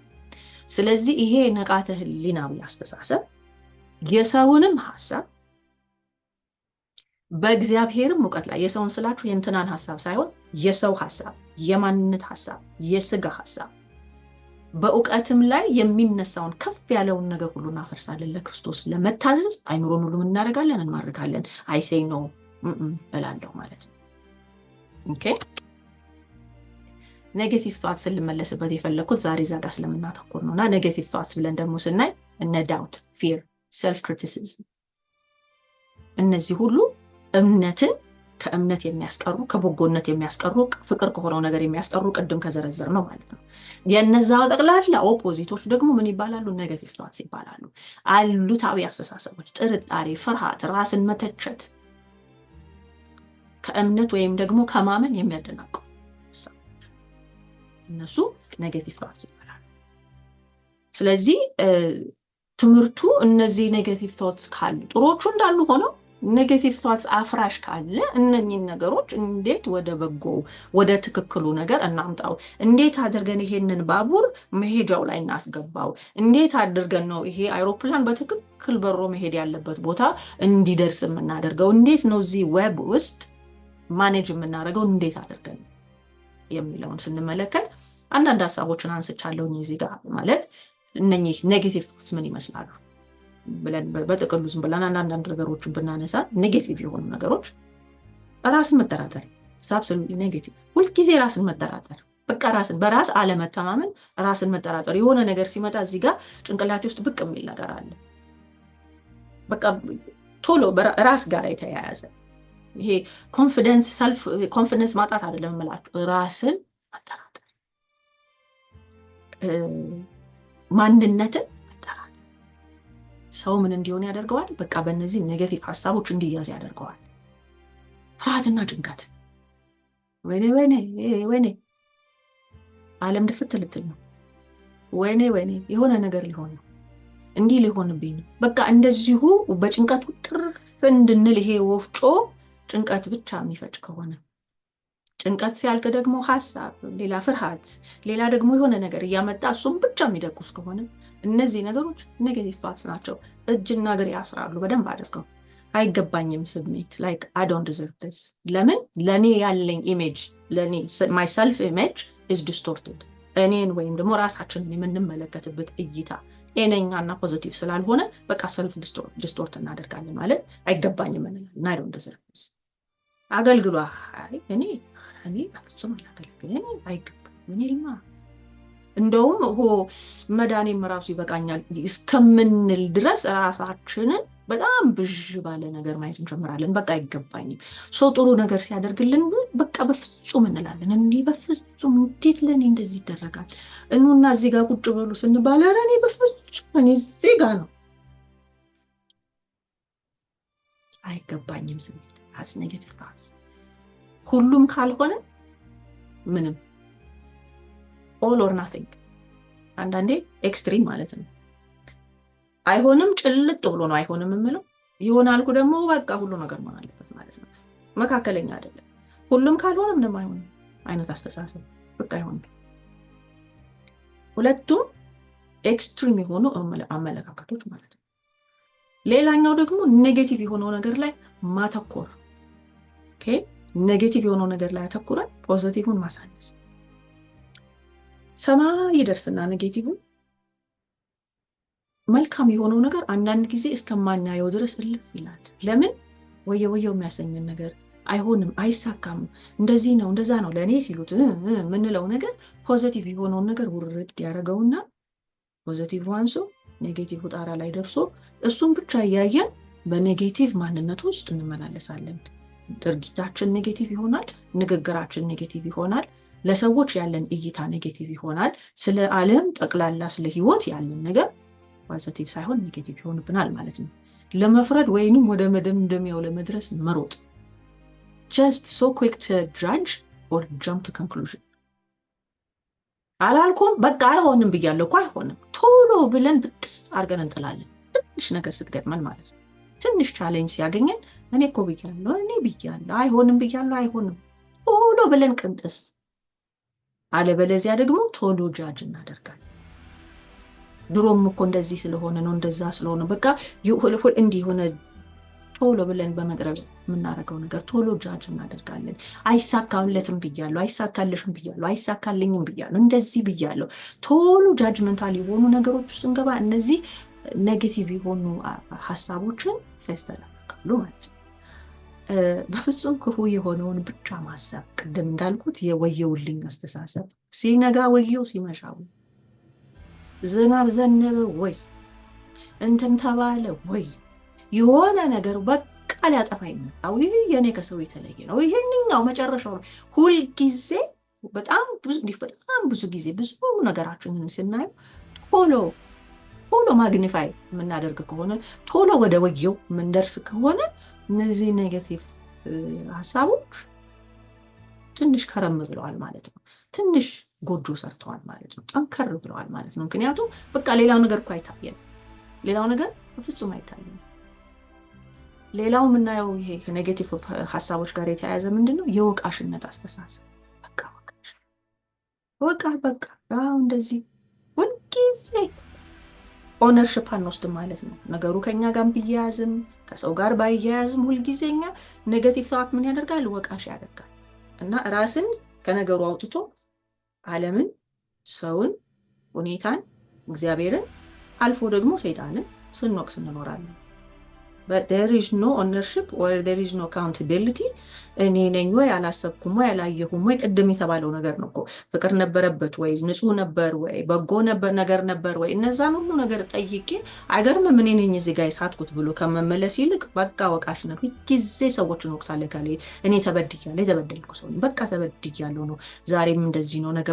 ስለዚህ ይሄ ንቃተ ህሊናዊ አስተሳሰብ የሰውንም ሐሳብ በእግዚአብሔርም እውቀት ላይ የሰውን ስላችሁ የእንትናን ሐሳብ ሳይሆን የሰው ሐሳብ፣ የማንነት ሐሳብ፣ የስጋ ሐሳብ በእውቀትም ላይ የሚነሳውን ከፍ ያለውን ነገር ሁሉ እናፈርሳለን ለክርስቶስ ለመታዘዝ አይምሮን ሁሉ እናደርጋለን እንማርካለን። አይ ሴይ ኖ እላለሁ ማለት ነው። ኦኬ ኔጌቲቭ ቶትስ ልመለስበት የፈለኩት ዛሬ ዛጋ ስለምናተኩር ነውና ኔጌቲቭ ቶትስ ብለን ደግሞ ስናይ እነ ዳውት፣ ፊር፣ ሰልፍ ክሪቲሲዝም እነዚህ ሁሉ እምነትን ከእምነት የሚያስቀሩ ከበጎነት የሚያስቀሩ ፍቅር ከሆነው ነገር የሚያስቀሩ ቅድም ከዘረዘር ነው ማለት ነው። የነዛው ጠቅላላ ኦፖዚቶች ደግሞ ምን ይባላሉ? ኔጌቲቭ ቶትስ ይባላሉ። አሉታዊ አስተሳሰቦች፣ ጥርጣሬ፣ ፍርሃት፣ ራስን መተቸት፣ ከእምነት ወይም ደግሞ ከማመን የሚያደናቅፉ እነሱ ኔጌቲቭ ቶትስ ይባላሉ። ስለዚህ ትምህርቱ እነዚህ ኔጌቲቭ ቶትስ ካሉ ጥሩዎቹ እንዳሉ ሆነው ኔጌቲቭ ቶትስ አፍራሽ ካለ እነኚህን ነገሮች እንዴት ወደ በጎ ወደ ትክክሉ ነገር እናምጣው? እንዴት አድርገን ይሄንን ባቡር መሄጃው ላይ እናስገባው? እንዴት አድርገን ነው ይሄ አይሮፕላን በትክክል በሮ መሄድ ያለበት ቦታ እንዲደርስ የምናደርገው? እንዴት ነው እዚህ ዌብ ውስጥ ማኔጅ የምናደርገው? እንዴት አድርገን የሚለውን ስንመለከት አንዳንድ ሀሳቦችን አንስቻለሁኝ እዚህ ጋር። ማለት እነኚህ ኔጌቲቭ ቶትስ ምን ይመስላሉ ብለን በጥቅሉ ዝም ብለን አንዳንድ ነገሮችን ብናነሳ ኔጌቲቭ የሆኑ ነገሮች ራስን መጠራጠር፣ አብሶሉትሊ ኔጌቲቭ። ሁልጊዜ ራስን መጠራጠር፣ በቃ ራስን በራስ አለመተማመን፣ ራስን መጠራጠር። የሆነ ነገር ሲመጣ እዚህ ጋር ጭንቅላቴ ውስጥ ብቅ የሚል ነገር አለ። በቃ ቶሎ ራስ ጋር የተያያዘ ይሄ ኮንፊደንስ፣ ሰልፍ ኮንፊደንስ ማጣት አይደለም የምላችሁ፣ ራስን መጠራጠር፣ ማንነትን መጠራጠር። ሰው ምን እንዲሆን ያደርገዋል? በቃ በእነዚህ ኔጌቲቭ ሀሳቦች እንዲያዝ ያደርገዋል። ፍርሃትና ጭንቀት፣ ወይኔ ወይኔ ወይኔ ዓለም ድፍት ልትል ነው፣ ወይኔ ወይኔ የሆነ ነገር ሊሆን ነው፣ እንዲህ ሊሆንብኝ ነው። በቃ እንደዚሁ በጭንቀት ውጥር እንድንል ይሄ ወፍጮ ጭንቀት ብቻ የሚፈጭ ከሆነ፣ ጭንቀት ሲያልቅ ደግሞ ሀሳብ፣ ሌላ ፍርሃት፣ ሌላ ደግሞ የሆነ ነገር እያመጣ እሱም ብቻ የሚደቁስ ከሆነ እነዚህ ነገሮች ኔጌቲቭ ቶትስ ናቸው። እጅና እግር ያስራሉ በደንብ አድርገው። አይገባኝም ስሜት፣ ላይክ አይ ዶንት ዲዘርቭ ዲስ። ለምን? ለእኔ ያለኝ ኢሜጅ፣ ለእኔ ማይ ሰልፍ ኢሜጅ ኢዝ ዲስቶርትድ። እኔን ወይም ደግሞ ራሳችንን የምንመለከትበት እይታ ጤነኛና ፖዚቲቭ ስላልሆነ በቃ ሰልፍ ዲስቶርት እናደርጋለን። ማለት አይገባኝም እንላለን። አይ ዶንት ዲዘርቭ ዲስ። አገልግሏ እኔ በፍጹም አላገለግልም፣ አይገባኝም፣ እኔማ እንደውም መዳኔም ራሱ ይበቃኛል እስከምንል ድረስ ራሳችንን በጣም ብዥ ባለ ነገር ማየት እንጀምራለን። በቃ አይገባኝም። ሰው ጥሩ ነገር ሲያደርግልን በቃ በፍጹም እንላለን። እንዲህ በፍጹም እንዴት ለእኔ እንደዚህ ይደረጋል? እኑና እዚህ ጋር ቁጭ በሉ ስንባል ኧረ እኔ በፍጹም እኔ እዚህ ጋር ነው። አይገባኝም ስሜት አስ ኔጌቲቭ ቶትስ። ሁሉም ካልሆነ ምንም ኦል ኦር ናቲንግ። አንዳንዴ ኤክስትሪም ማለት ነው። አይሆንም ጭልጥ ብሎ ነው አይሆንም የምለው። ይሆናልኩ ደግሞ በቃ ሁሉ ነገር መሆን አለበት ማለት ነው። መካከለኛ አይደለም። ሁሉም ካልሆነ ምንም አይሆንም አይነት አስተሳሰብ በቃ አይሆንም። ሁለቱም ኤክስትሪም የሆኑ አመለካከቶች ማለት ነው። ሌላኛው ደግሞ ኔጌቲቭ የሆነው ነገር ላይ ማተኮር። ኦኬ፣ ኔጌቲቭ የሆነው ነገር ላይ አተኩረን ፖዚቲቭን ማሳነስ። ሰማይ ይደርስና ኔጌቲቭ መልካም የሆነው ነገር አንዳንድ ጊዜ እስከማናየው ድረስ እልፍ ይላል። ለምን? ወየው የሚያሰኘን ነገር አይሆንም፣ አይሳካም፣ እንደዚህ ነው እንደዛ ነው ለእኔ ሲሉት ምንለው ነገር ፖዚቲቭ የሆነውን ነገር ውርድ ያደረገውና ፖዚቲቭ ዋንሶ ኔጌቲቭ ጣራ ላይ ደርሶ እሱን ብቻ እያየን በኔጌቲቭ ማንነት ውስጥ እንመላለሳለን። ድርጊታችን ኔጌቲቭ ይሆናል፣ ንግግራችን ኔጌቲቭ ይሆናል፣ ለሰዎች ያለን እይታ ኔጌቲቭ ይሆናል። ስለ ዓለም ጠቅላላ ስለ ህይወት ያለን ነገር ፖዚቲቭ ሳይሆን ኔጌቲቭ ይሆንብናል ማለት ነው። ለመፍረድ ወይንም ወደ መደምደሚያው ለመድረስ መሮጥ፣ just so quick to judge or jump to conclusion። አላልኩም በቃ አይሆንም ብያለሁ እኮ አይሆንም፣ ቶሎ ብለን ብጥስ አድርገን እንጥላለን። ትንሽ ነገር ስትገጥመን ማለት ነው፣ ትንሽ ቻሌንጅ ሲያገኘን እኔ እኮ ብያለሁ፣ እኔ ብያለሁ፣ አይሆንም ብያለሁ፣ አይሆንም፣ ቶሎ ብለን ቅንጥስ። አለበለዚያ ደግሞ ቶሎ ጃጅ እናደርጋለን። ድሮም እኮ እንደዚህ ስለሆነ ነው እንደዛ ስለሆነ በቃ እንዲህ ሆነ ቶሎ ብለን በመቅረብ የምናደርገው ነገር ቶሎ ጃጅ እናደርጋለን። አይሳካለትም ብያለሁ፣ አይሳካልሽም ብያለሁ፣ አይሳካልኝም ብያለሁ፣ እንደዚህ ብያለሁ። ቶሎ ጃጅመንታል የሆኑ ነገሮች ስንገባ እነዚህ ኔጌቲቭ የሆኑ ሀሳቦችን ፌስተር ያደርጋሉ ማለት ነው። በፍጹም ክፉ የሆነውን ብቻ ማሰብ፣ ቅድም እንዳልኩት የወየውልኝ አስተሳሰብ። ሲነጋ ወየው፣ ሲመሻው ዝናብ ዘነበ ወይ እንትን ተባለ ወይ የሆነ ነገር በቃ በቃ ሊያጠፋኝ ነው፣ ይሄ የኔ ከሰው የተለየ ነው፣ ይሄንኛው መጨረሻው ነው። ሁልጊዜ በጣም ብዙ ጊዜ ብዙ ነገራችንን ስናየው ቶሎ ማግኒፋይ የምናደርግ ከሆነ ቶሎ ወደ ወየው የምንደርስ ከሆነ እነዚህ ኔጌቲቭ ሀሳቦች ትንሽ ከረም ብለዋል ማለት ነው። ትንሽ ጎጆ ሰርተዋል ማለት ነው። ጠንከር ብለዋል ማለት ነው። ምክንያቱም በቃ ሌላው ነገር እኮ አይታየንም። ሌላው ነገር በፍጹም አይታየንም። ሌላው የምናየው ይሄ ከኔጌቲቭ ሀሳቦች ጋር የተያያዘ ምንድን ነው? የወቃሽነት አስተሳሰብ። በቃ እንደዚህ ሁልጊዜ ኦነርሽፕ አንወስድም ማለት ነው። ነገሩ ከኛ ጋር ቢያያዝም ከሰው ጋር ባያያዝም ሁልጊዜ እኛ ኔጌቲቭ ታውት ምን ያደርጋል? ወቃሽ ያደርጋል። እና ራስን ከነገሩ አውጥቶ ዓለምን፣ ሰውን፣ ሁኔታን፣ እግዚአብሔርን አልፎ ደግሞ ሰይጣንን ስንወቅስ እንኖራለን። but there is no ownership or there is no accountability። እኔ ነኝ ወይ አላሰብኩም ወይ አላየሁም ወይ? ቅድም የተባለው ነገር ነው እኮ። ፍቅር ነበረበት ወይ? ንጹህ ነበር ወይ? በጎ ነገር ነበር ወይ? እነዛን ሁሉ ነገር ጠይቄ አይገርምም እኔ ነኝ እዚህ ጋር የሳትኩት ብሎ ከመመለስ ይልቅ በቃ ወቃሽነት ጊዜ ሰዎችን ወቅሳለሁ። ካለ እኔ ተበድያለሁ፣ የተበደልኩ ሰው በቃ ተበድያለሁ ነው፣ ዛሬም እንደዚህ ነው፣ ነገ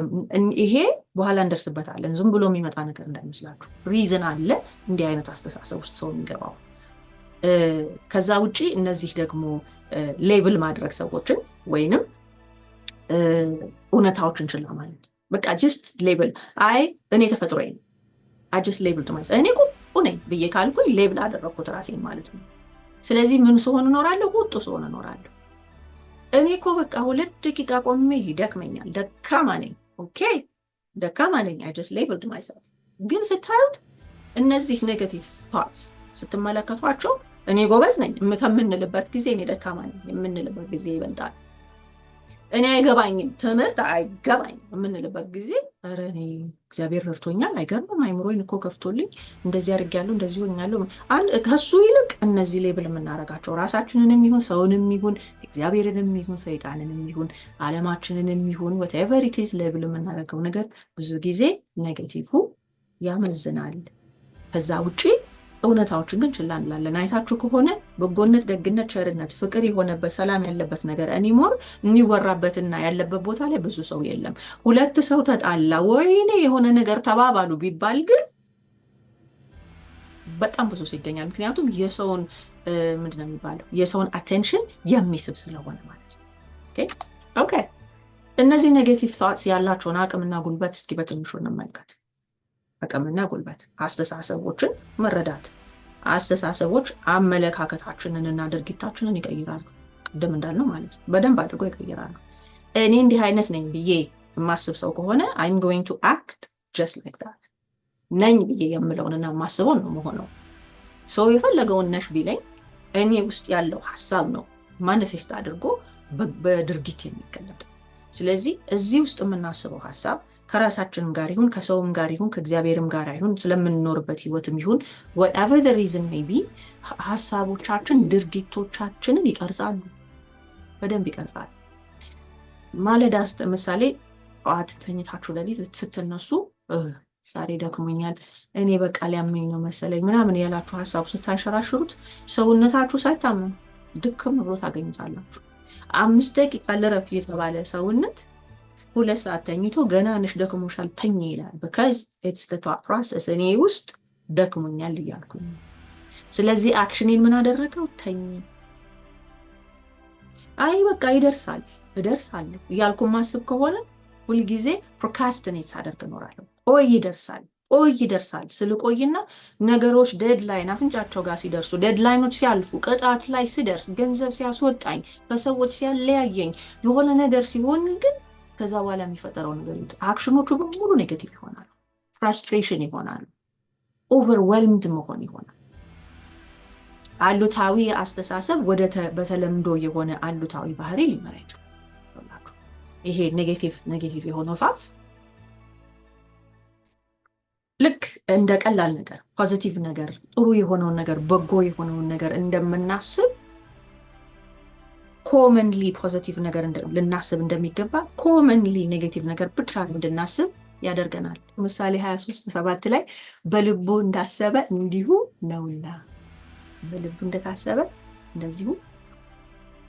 ይሄ በኋላ እንደርስበታለን። ዝም ብሎ የሚመጣ ነገር እንዳይመስላችሁ። ሪዝን አለ እንዲህ አይነት አስተሳሰብ ውስጥ ሰው የሚገባው። ከዛ ውጪ እነዚህ ደግሞ ሌብል ማድረግ ሰዎችን ወይንም እውነታዎችን ችላ ማለት በቃ ጀስት ሌብል እኔ ተፈጥሮዬ ነው ጀስት ሌብል ማለት እኔ ቁጡ ነኝ ብዬ ካልኩኝ ሌብል አደረግኩት ራሴን ማለት ነው። ስለዚህ ምን ስሆን እኖራለሁ? ቁጡ ስሆን እኖራለሁ። እኔ እኮ በቃ 2 ደቂቃ ቆሜ ይደክመኛል፣ ደካማ ነኝ። ኦኬ ደካማ ነኝ፣ ጀስት ሌብልድ ማይሰልፍ። ግን ስታዩት እነዚህ ኔጌቲቭ ቶትስ ስትመለከቷቸው እኔ ጎበዝ ነኝ ከምንልበት ጊዜ እኔ ደካማ ነኝ የምንልበት ጊዜ ይበልጣል። እኔ አይገባኝም፣ ትምህርት አይገባኝም የምንልበት ጊዜ ኧረ እኔ እግዚአብሔር ረድቶኛል፣ አይገርምም፣ አይምሮዬን እኮ ከፍቶልኝ እንደዚህ አድርጌያለሁ፣ እንደዚህ ሆኛለሁ። ከሱ ይልቅ እነዚህ ሌብል የምናደርጋቸው ራሳችንንም ይሁን ሰውንም ይሁን እግዚአብሔርንም ይሁን ሰይጣንንም ይሁን ዓለማችንንም ይሁን whatever it is ሌብል የምናደርገው ነገር ብዙ ጊዜ ኔጌቲቭ ያመዝናል። ከዛ ውጪ እውነታዎችን ግን ችላ እንላለን። አይታችሁ ከሆነ በጎነት፣ ደግነት፣ ቸርነት፣ ፍቅር የሆነበት ሰላም ያለበት ነገር እኒሞር የሚወራበትና ያለበት ቦታ ላይ ብዙ ሰው የለም። 2 ሰው ተጣላ ወይኔ የሆነ ነገር ተባባሉ ቢባል ግን በጣም ብዙ ሰው ይገኛል። ምክንያቱም የሰውን ምንድን ነው የሚባለው የሰውን አቴንሽን የሚስብ ስለሆነ ማለት ነው። ኦኬ እነዚህ ኔጌቲቭ ቶትስ ያላቸውን አቅምና ጉልበት እስኪ በትንሹ እንመልከት። አቅምና ጉልበት አስተሳሰቦችን መረዳት። አስተሳሰቦች አመለካከታችንንና ድርጊታችንን ይቀይራሉ። ቅድም እንዳልነው ማለት ነው በደንብ አድርጎ ይቀይራሉ። እኔ እንዲህ አይነት ነኝ ብዬ የማስብ ሰው ከሆነ I'm going to act just like that። ነኝ ብዬ የምለውንና የማስበው ነው መሆነው። ሰው የፈለገውን ነሽ ቢለኝ እኔ ውስጥ ያለው ሀሳብ ነው ማኒፌስት አድርጎ በድርጊት የሚገለጥ። ስለዚህ እዚህ ውስጥ የምናስበው ሀሳብ ከራሳችን ጋር ይሁን ከሰውም ጋር ይሁን ከእግዚአብሔርም ጋር ይሁን ስለምንኖርበት ህይወትም ይሁን whatever the reason may be ሀሳቦቻችን ድርጊቶቻችንን ይቀርጻሉ፣ በደንብ ይቀርጻሉ። ማለዳ ምሳሌ ጠዋት ተኝታችሁ ሌሊት ስትነሱ ዛሬ ደክሞኛል፣ እኔ በቃ ሊያመኝ ነው መሰለኝ ምናምን ያላችሁ ሀሳቡ ስታንሸራሽሩት ሰውነታችሁ ሳይታመም ድክም ብሎ ታገኙታላችሁ። 5 ደቂቃ ልረፍ የተባለ ሰውነት 2 ሰዓት ተኝቶ ገና ነሽ ደክሞሻል ተኝ ይላል። because it's the thought process እኔ ውስጥ ደክሞኛል እያልኩኝ። ስለዚህ አክሽኔን ምን አደረገው? ተኝ። በቃ እደርሳለሁ እያልኩ ማስብ ከሆነ ሁልጊዜ ፕሮካስቲኔት ሳደርግ እኖራለሁ። ይደርሳል ስልቆይና ነገሮች ዴድላይን አፍንጫቸው ጋር ሲደርሱ፣ ዴድላይኖች ሲያልፉ፣ ቅጣት ላይ ሲደርስ፣ ገንዘብ ሲያስወጣኝ፣ ከሰዎች ሲያለያየኝ፣ የሆነ ነገር ሲሆን ግን ከዛ በኋላ የሚፈጠረው ነገር አክሽኖቹ በሙሉ ኔጌቲቭ ይሆናሉ። ፍራስትሬሽን ይሆናሉ። ኦቨርዌልምድ መሆን ይሆናል። አሉታዊ አስተሳሰብ ወደ በተለምዶ የሆነ አሉታዊ ባህሪ ሊመራ ይችላል። ይሄ ኔጌቲቭ የሆነው ፋክስ ልክ እንደ ቀላል ነገር ፖዚቲቭ ነገር ጥሩ የሆነውን ነገር በጎ የሆነውን ነገር እንደምናስብ ኮመንሊ ፖዚቲቭ ነገር ልናስብ እንደሚገባ ኮመንሊ ኔጌቲቭ ነገር ብቻ እንድናስብ ያደርገናል። ምሳሌ 23:7 ላይ በልቡ እንዳሰበ እንዲሁ ነውና፣ በልቡ እንደታሰበ እንደዚሁ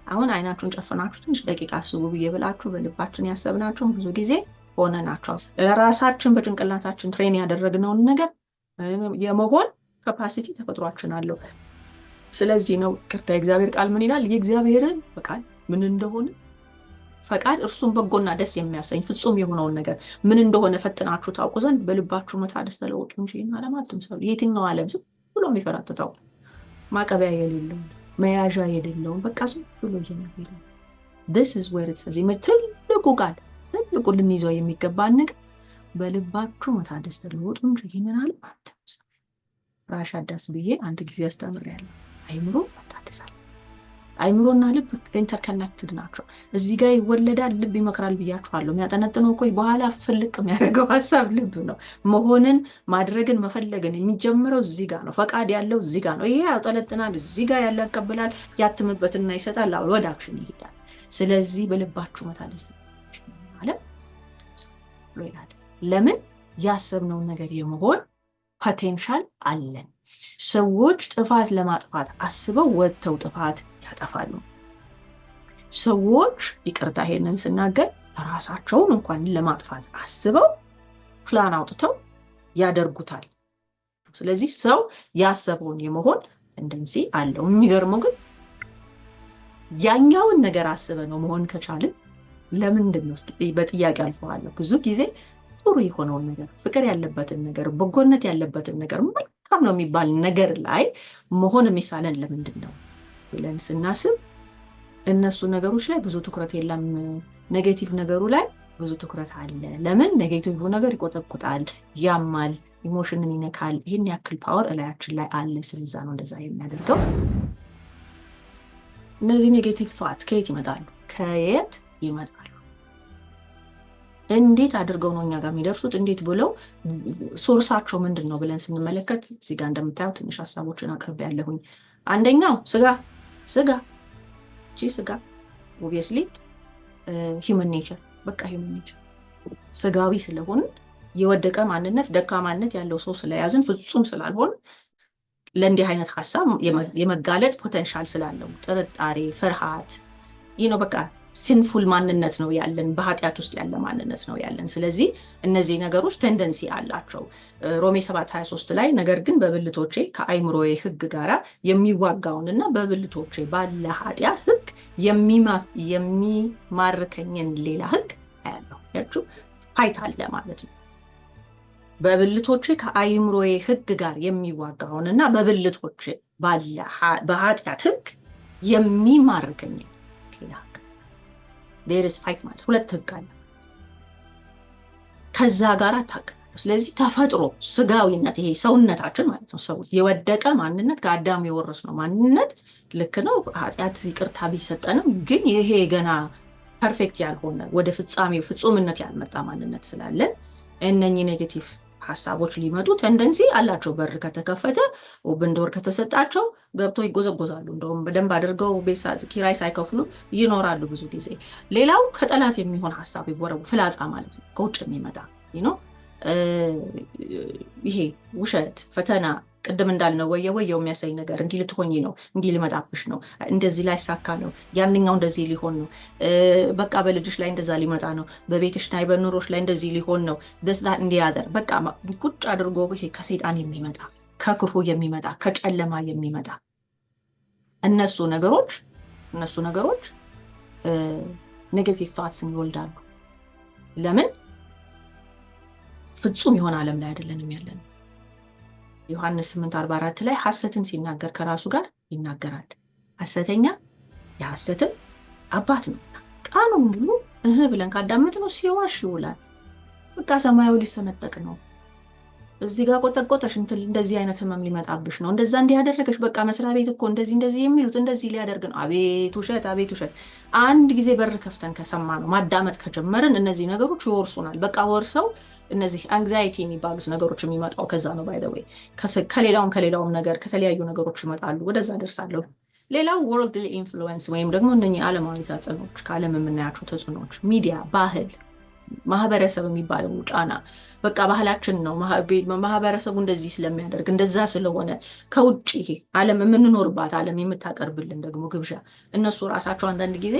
አሁን አይናችሁን ጨፈናችሁ ትንሽ ደቂቃ አስቡ ብዬ ብላችሁ በልባችን ያሰብናቸውን ብዙ ጊዜ ሆነናቸዋል። ለራሳችን በጭንቅላታችን ትሬን ያደረግነውን ነገር የመሆን ካፓሲቲ ተፈጥሯችን አለው። ስለዚህ ነው ቅርታ እግዚአብሔር ቃል ምን ይላል? የእግዚአብሔርን ፈቃድ ምን እንደሆነ ፈቃድ እርሱም በጎና ደስ የሚያሰኝ ፍጹም የሆነውን ነገር ምን እንደሆነ ፈትናችሁ ታውቁ ዘንድ በልባችሁ መታደስ ተለወጡ እንጂ ዓለም አትምሰሉ። የትኛው ዓለም ዝም ብሎ የሚፈራጥጠው ማቀቢያ የሌለውን መያዣ የሌለውን በቃ ዝም ብሎ የሚሄድ this is where it says ትልቁ ቃል ትልቁ ልንይዘው የሚገባን ነገር በልባችሁ መታደስ ተለወጡ እንጂ ይህንን ዓለም አትምሰሉ። ራሻ ዳስ ብዬ አንድ ጊዜ አስተምሬያለሁ። አይምሮ መታደሳል። አይምሮና ልብ ኢንተርኮኔክትድ ናቸው። እዚህ ጋር ይወለዳል፣ ልብ ይመክራል ብያችኋለሁ። የሚያጠነጥነው እኮ በኋላ ፍልቅ የሚያደርገው ሀሳብ ልብ ነው። መሆንን ማድረግን መፈለግን የሚጀምረው እዚህ ጋር ነው። ፈቃድ ያለው እዚህ ጋር ነው። ይሄ ያጠነጥናል፣ እዚህ ጋር ያለው ያቀብላል፣ ያትምበትና ይሰጣል፣ ወደ አክሽን ይሄዳል። ስለዚህ በልባችሁ መታደስ ማለት ይላል። ለምን ያሰብነውን ነገር የመሆን ፖቴንሻል አለን። ሰዎች ጥፋት ለማጥፋት አስበው ወጥተው ጥፋት ያጠፋሉ። ሰዎች ይቅርታ ይሄንን ስናገር ራሳቸውን እንኳን ለማጥፋት አስበው ፕላን አውጥተው ያደርጉታል። ስለዚህ ሰው ያሰበውን የመሆን ቴንደንሲ አለው። የሚገርመው ግን ያኛውን ነገር አስበ ነው መሆን ከቻልን ለምንድን ነው በጥያቄ አልፈዋለሁ። ብዙ ጊዜ ጥሩ የሆነውን ነገር፣ ፍቅር ያለበትን ነገር፣ በጎነት ያለበትን ነገር፣ መልካም ነው የሚባል ነገር ላይ መሆን የሚሳለን ለምንድን ነው ብለን ስናስብ እነሱ ነገሮች ላይ ብዙ ትኩረት የለም። ኔጌቲቭ ነገሩ ላይ ብዙ ትኩረት አለ። ለምን? ኔጌቲቭ ነገር ይቆጠቁጣል፣ ያማል፣ ኢሞሽንን ይነካል። ይህን ያክል ፓወር እላያችን ላይ አለ። ስለዛ ነው እንደዛ የሚያደርገው። እነዚህ ኔጌቲቭ ቶትስ ከየት ይመጣሉ? ከየት ይመጣሉ? እንዴት አድርገው ነው እኛ ጋር የሚደርሱት? እንዴት ብለው ሶርሳቸው ምንድን ነው ብለን ስንመለከት እዚህ ጋር እንደምታየው ትንሽ ሀሳቦችን አቅርቤ ያለሁኝ። አንደኛው ስጋ ኦብቪየስሊ ሂውመን ኔቸር፣ በቃ ሂውመን ኔቸር ስጋዊ ስለሆን የወደቀ ማንነት ደካማነት ያለው ሰው ስለያዝን ፍጹም ስላልሆን ለእንዲህ አይነት ሀሳብ የመጋለጥ ፖቴንሻል ስላለው ጥርጣሬ፣ ፍርሃት ነው በቃ ሲንፉል ማንነት ነው ያለን፣ በኃጢአት ውስጥ ያለ ማንነት ነው ያለን። ስለዚህ እነዚህ ነገሮች ቴንደንሲ አላቸው። ሮሜ 7:23 ላይ ነገር ግን በብልቶቼ ከአይምሮዬ ሕግ ጋር የሚዋጋውንና በብልቶቼ ባለ ኃጢአት ሕግ የሚማርከኝን ሌላ ሕግ አያለሁ። ያችሁ ፋይት አለ ማለት ነው። በብልቶቼ ከአይምሮዬ ሕግ ጋር የሚዋጋውንና በብልቶቼ ባለ በኃጢአት ሕግ የሚማርከኝን ሌላ ሕግ there is fight ማለት ሁለት ሕግ አለ። ከዛ ጋር ታቀናለሁ። ስለዚህ ተፈጥሮ ስጋዊነት ይሄ ሰውነታችን ማለት ነው። ሰው የወደቀ ማንነት ከአዳም የወረስነው ማንነት ልክ ነው። ኃጢአት ይቅርታ ቢሰጠንም ግን ይሄ ገና ፐርፌክት ያልሆነ ወደ ፍጻሜው ፍጹምነት ያልመጣ ማንነት ስላለን እነኚህ ኔጌቲቭ ሀሳቦች ሊመጡ ቴንደንሲ አላቸው። በር ከተከፈተ ኦፕን ዶር ከተሰጣቸው ገብተው ይጎዘጎዛሉ። እንደውም በደንብ አድርገው ቤት ኪራይ ሳይከፍሉ ይኖራሉ ብዙ ጊዜ። ሌላው ከጠላት የሚሆን ሀሳብ ይወረው ፍላጻ ማለት ነው። ከውጭ የሚመጣ ይሄ ውሸት፣ ፈተና፣ ቅድም እንዳልነው ወየው የሚያሳይ ነገር እንዲህ ልትሆኚ ነው፣ እንዲህ ሊመጣብሽ ነው፣ እንደዚህ ላይ ሳካ ነው፣ ያንኛው እንደዚህ ሊሆን ነው፣ በቃ በልጅሽ ላይ እንደዛ ሊመጣ ነው፣ በቤትሽ ላይ በኑሮሽ ላይ እንደዚህ ሊሆን ነው፣ ደስታ እንዲያዘር በቃ ቁጭ አድርጎ ይሄ ከሰይጣን የሚመጣ ከክፉ የሚመጣ ከጨለማ የሚመጣ እነሱ ነገሮች ኔጌቲቭ ቶትስን ይወልዳሉ። ለምን? ፍጹም የሆነ ዓለም ላይ አይደለንም ያለን። ዮሐንስ 8:44 ላይ ሐሰትን ሲናገር ከራሱ ጋር ይናገራል። ሐሰተኛ የሐሰትን አባት ነው። ቃሉን ሁሉ ብለን ካዳመጥነው ሲዋሽ ይውላል። በቃ ሰማያዊ ሊሰነጠቅ ነው። እዚህ ጋር ቆጠቆጠሽ እንደዚህ አይነት ህመም ሊመጣብሽ ነው፣ እንደዛ እንዲያደረገሽ በቃ መስሪያ ቤት እኮ እንደዚህ የሚሉት እንደዚህ ሊያደርግ ነው። አቤት ውሸት! አንድ ጊዜ በር ከፍተን ከሰማ ነው ማዳመጥ ከጀመርን እነዚህ ነገሮች ይወርሱናል። በቃ ወርሰው እነዚህ አንግዛይቲ የሚባሉት ነገሮች የሚመጣው ከዛ ነው። ባይ ዘ ዌይ ከሌላውም ነገር ከተለያዩ ነገሮች ይመጣሉ። ወደዛ ደርሳለሁ። ሌላው ወርልድሊ ኢንፍሉዌንስ ወይም ደግሞ እነኚህ ዓለማዊ ተጽዕኖች፣ ከዓለም የምናያቸው ተጽዕኖች፣ ሚዲያ፣ ባህል ማህበረሰብ የሚባለው ጫና በቃ ባህላችን ነው፣ ማህበረሰቡ እንደዚህ ስለሚያደርግ እንደዛ ስለሆነ ከውጭ ይሄ ዓለም የምንኖርባት ዓለም የምታቀርብልን ደግሞ ግብዣ እነሱ ራሳቸው አንዳንድ ጊዜ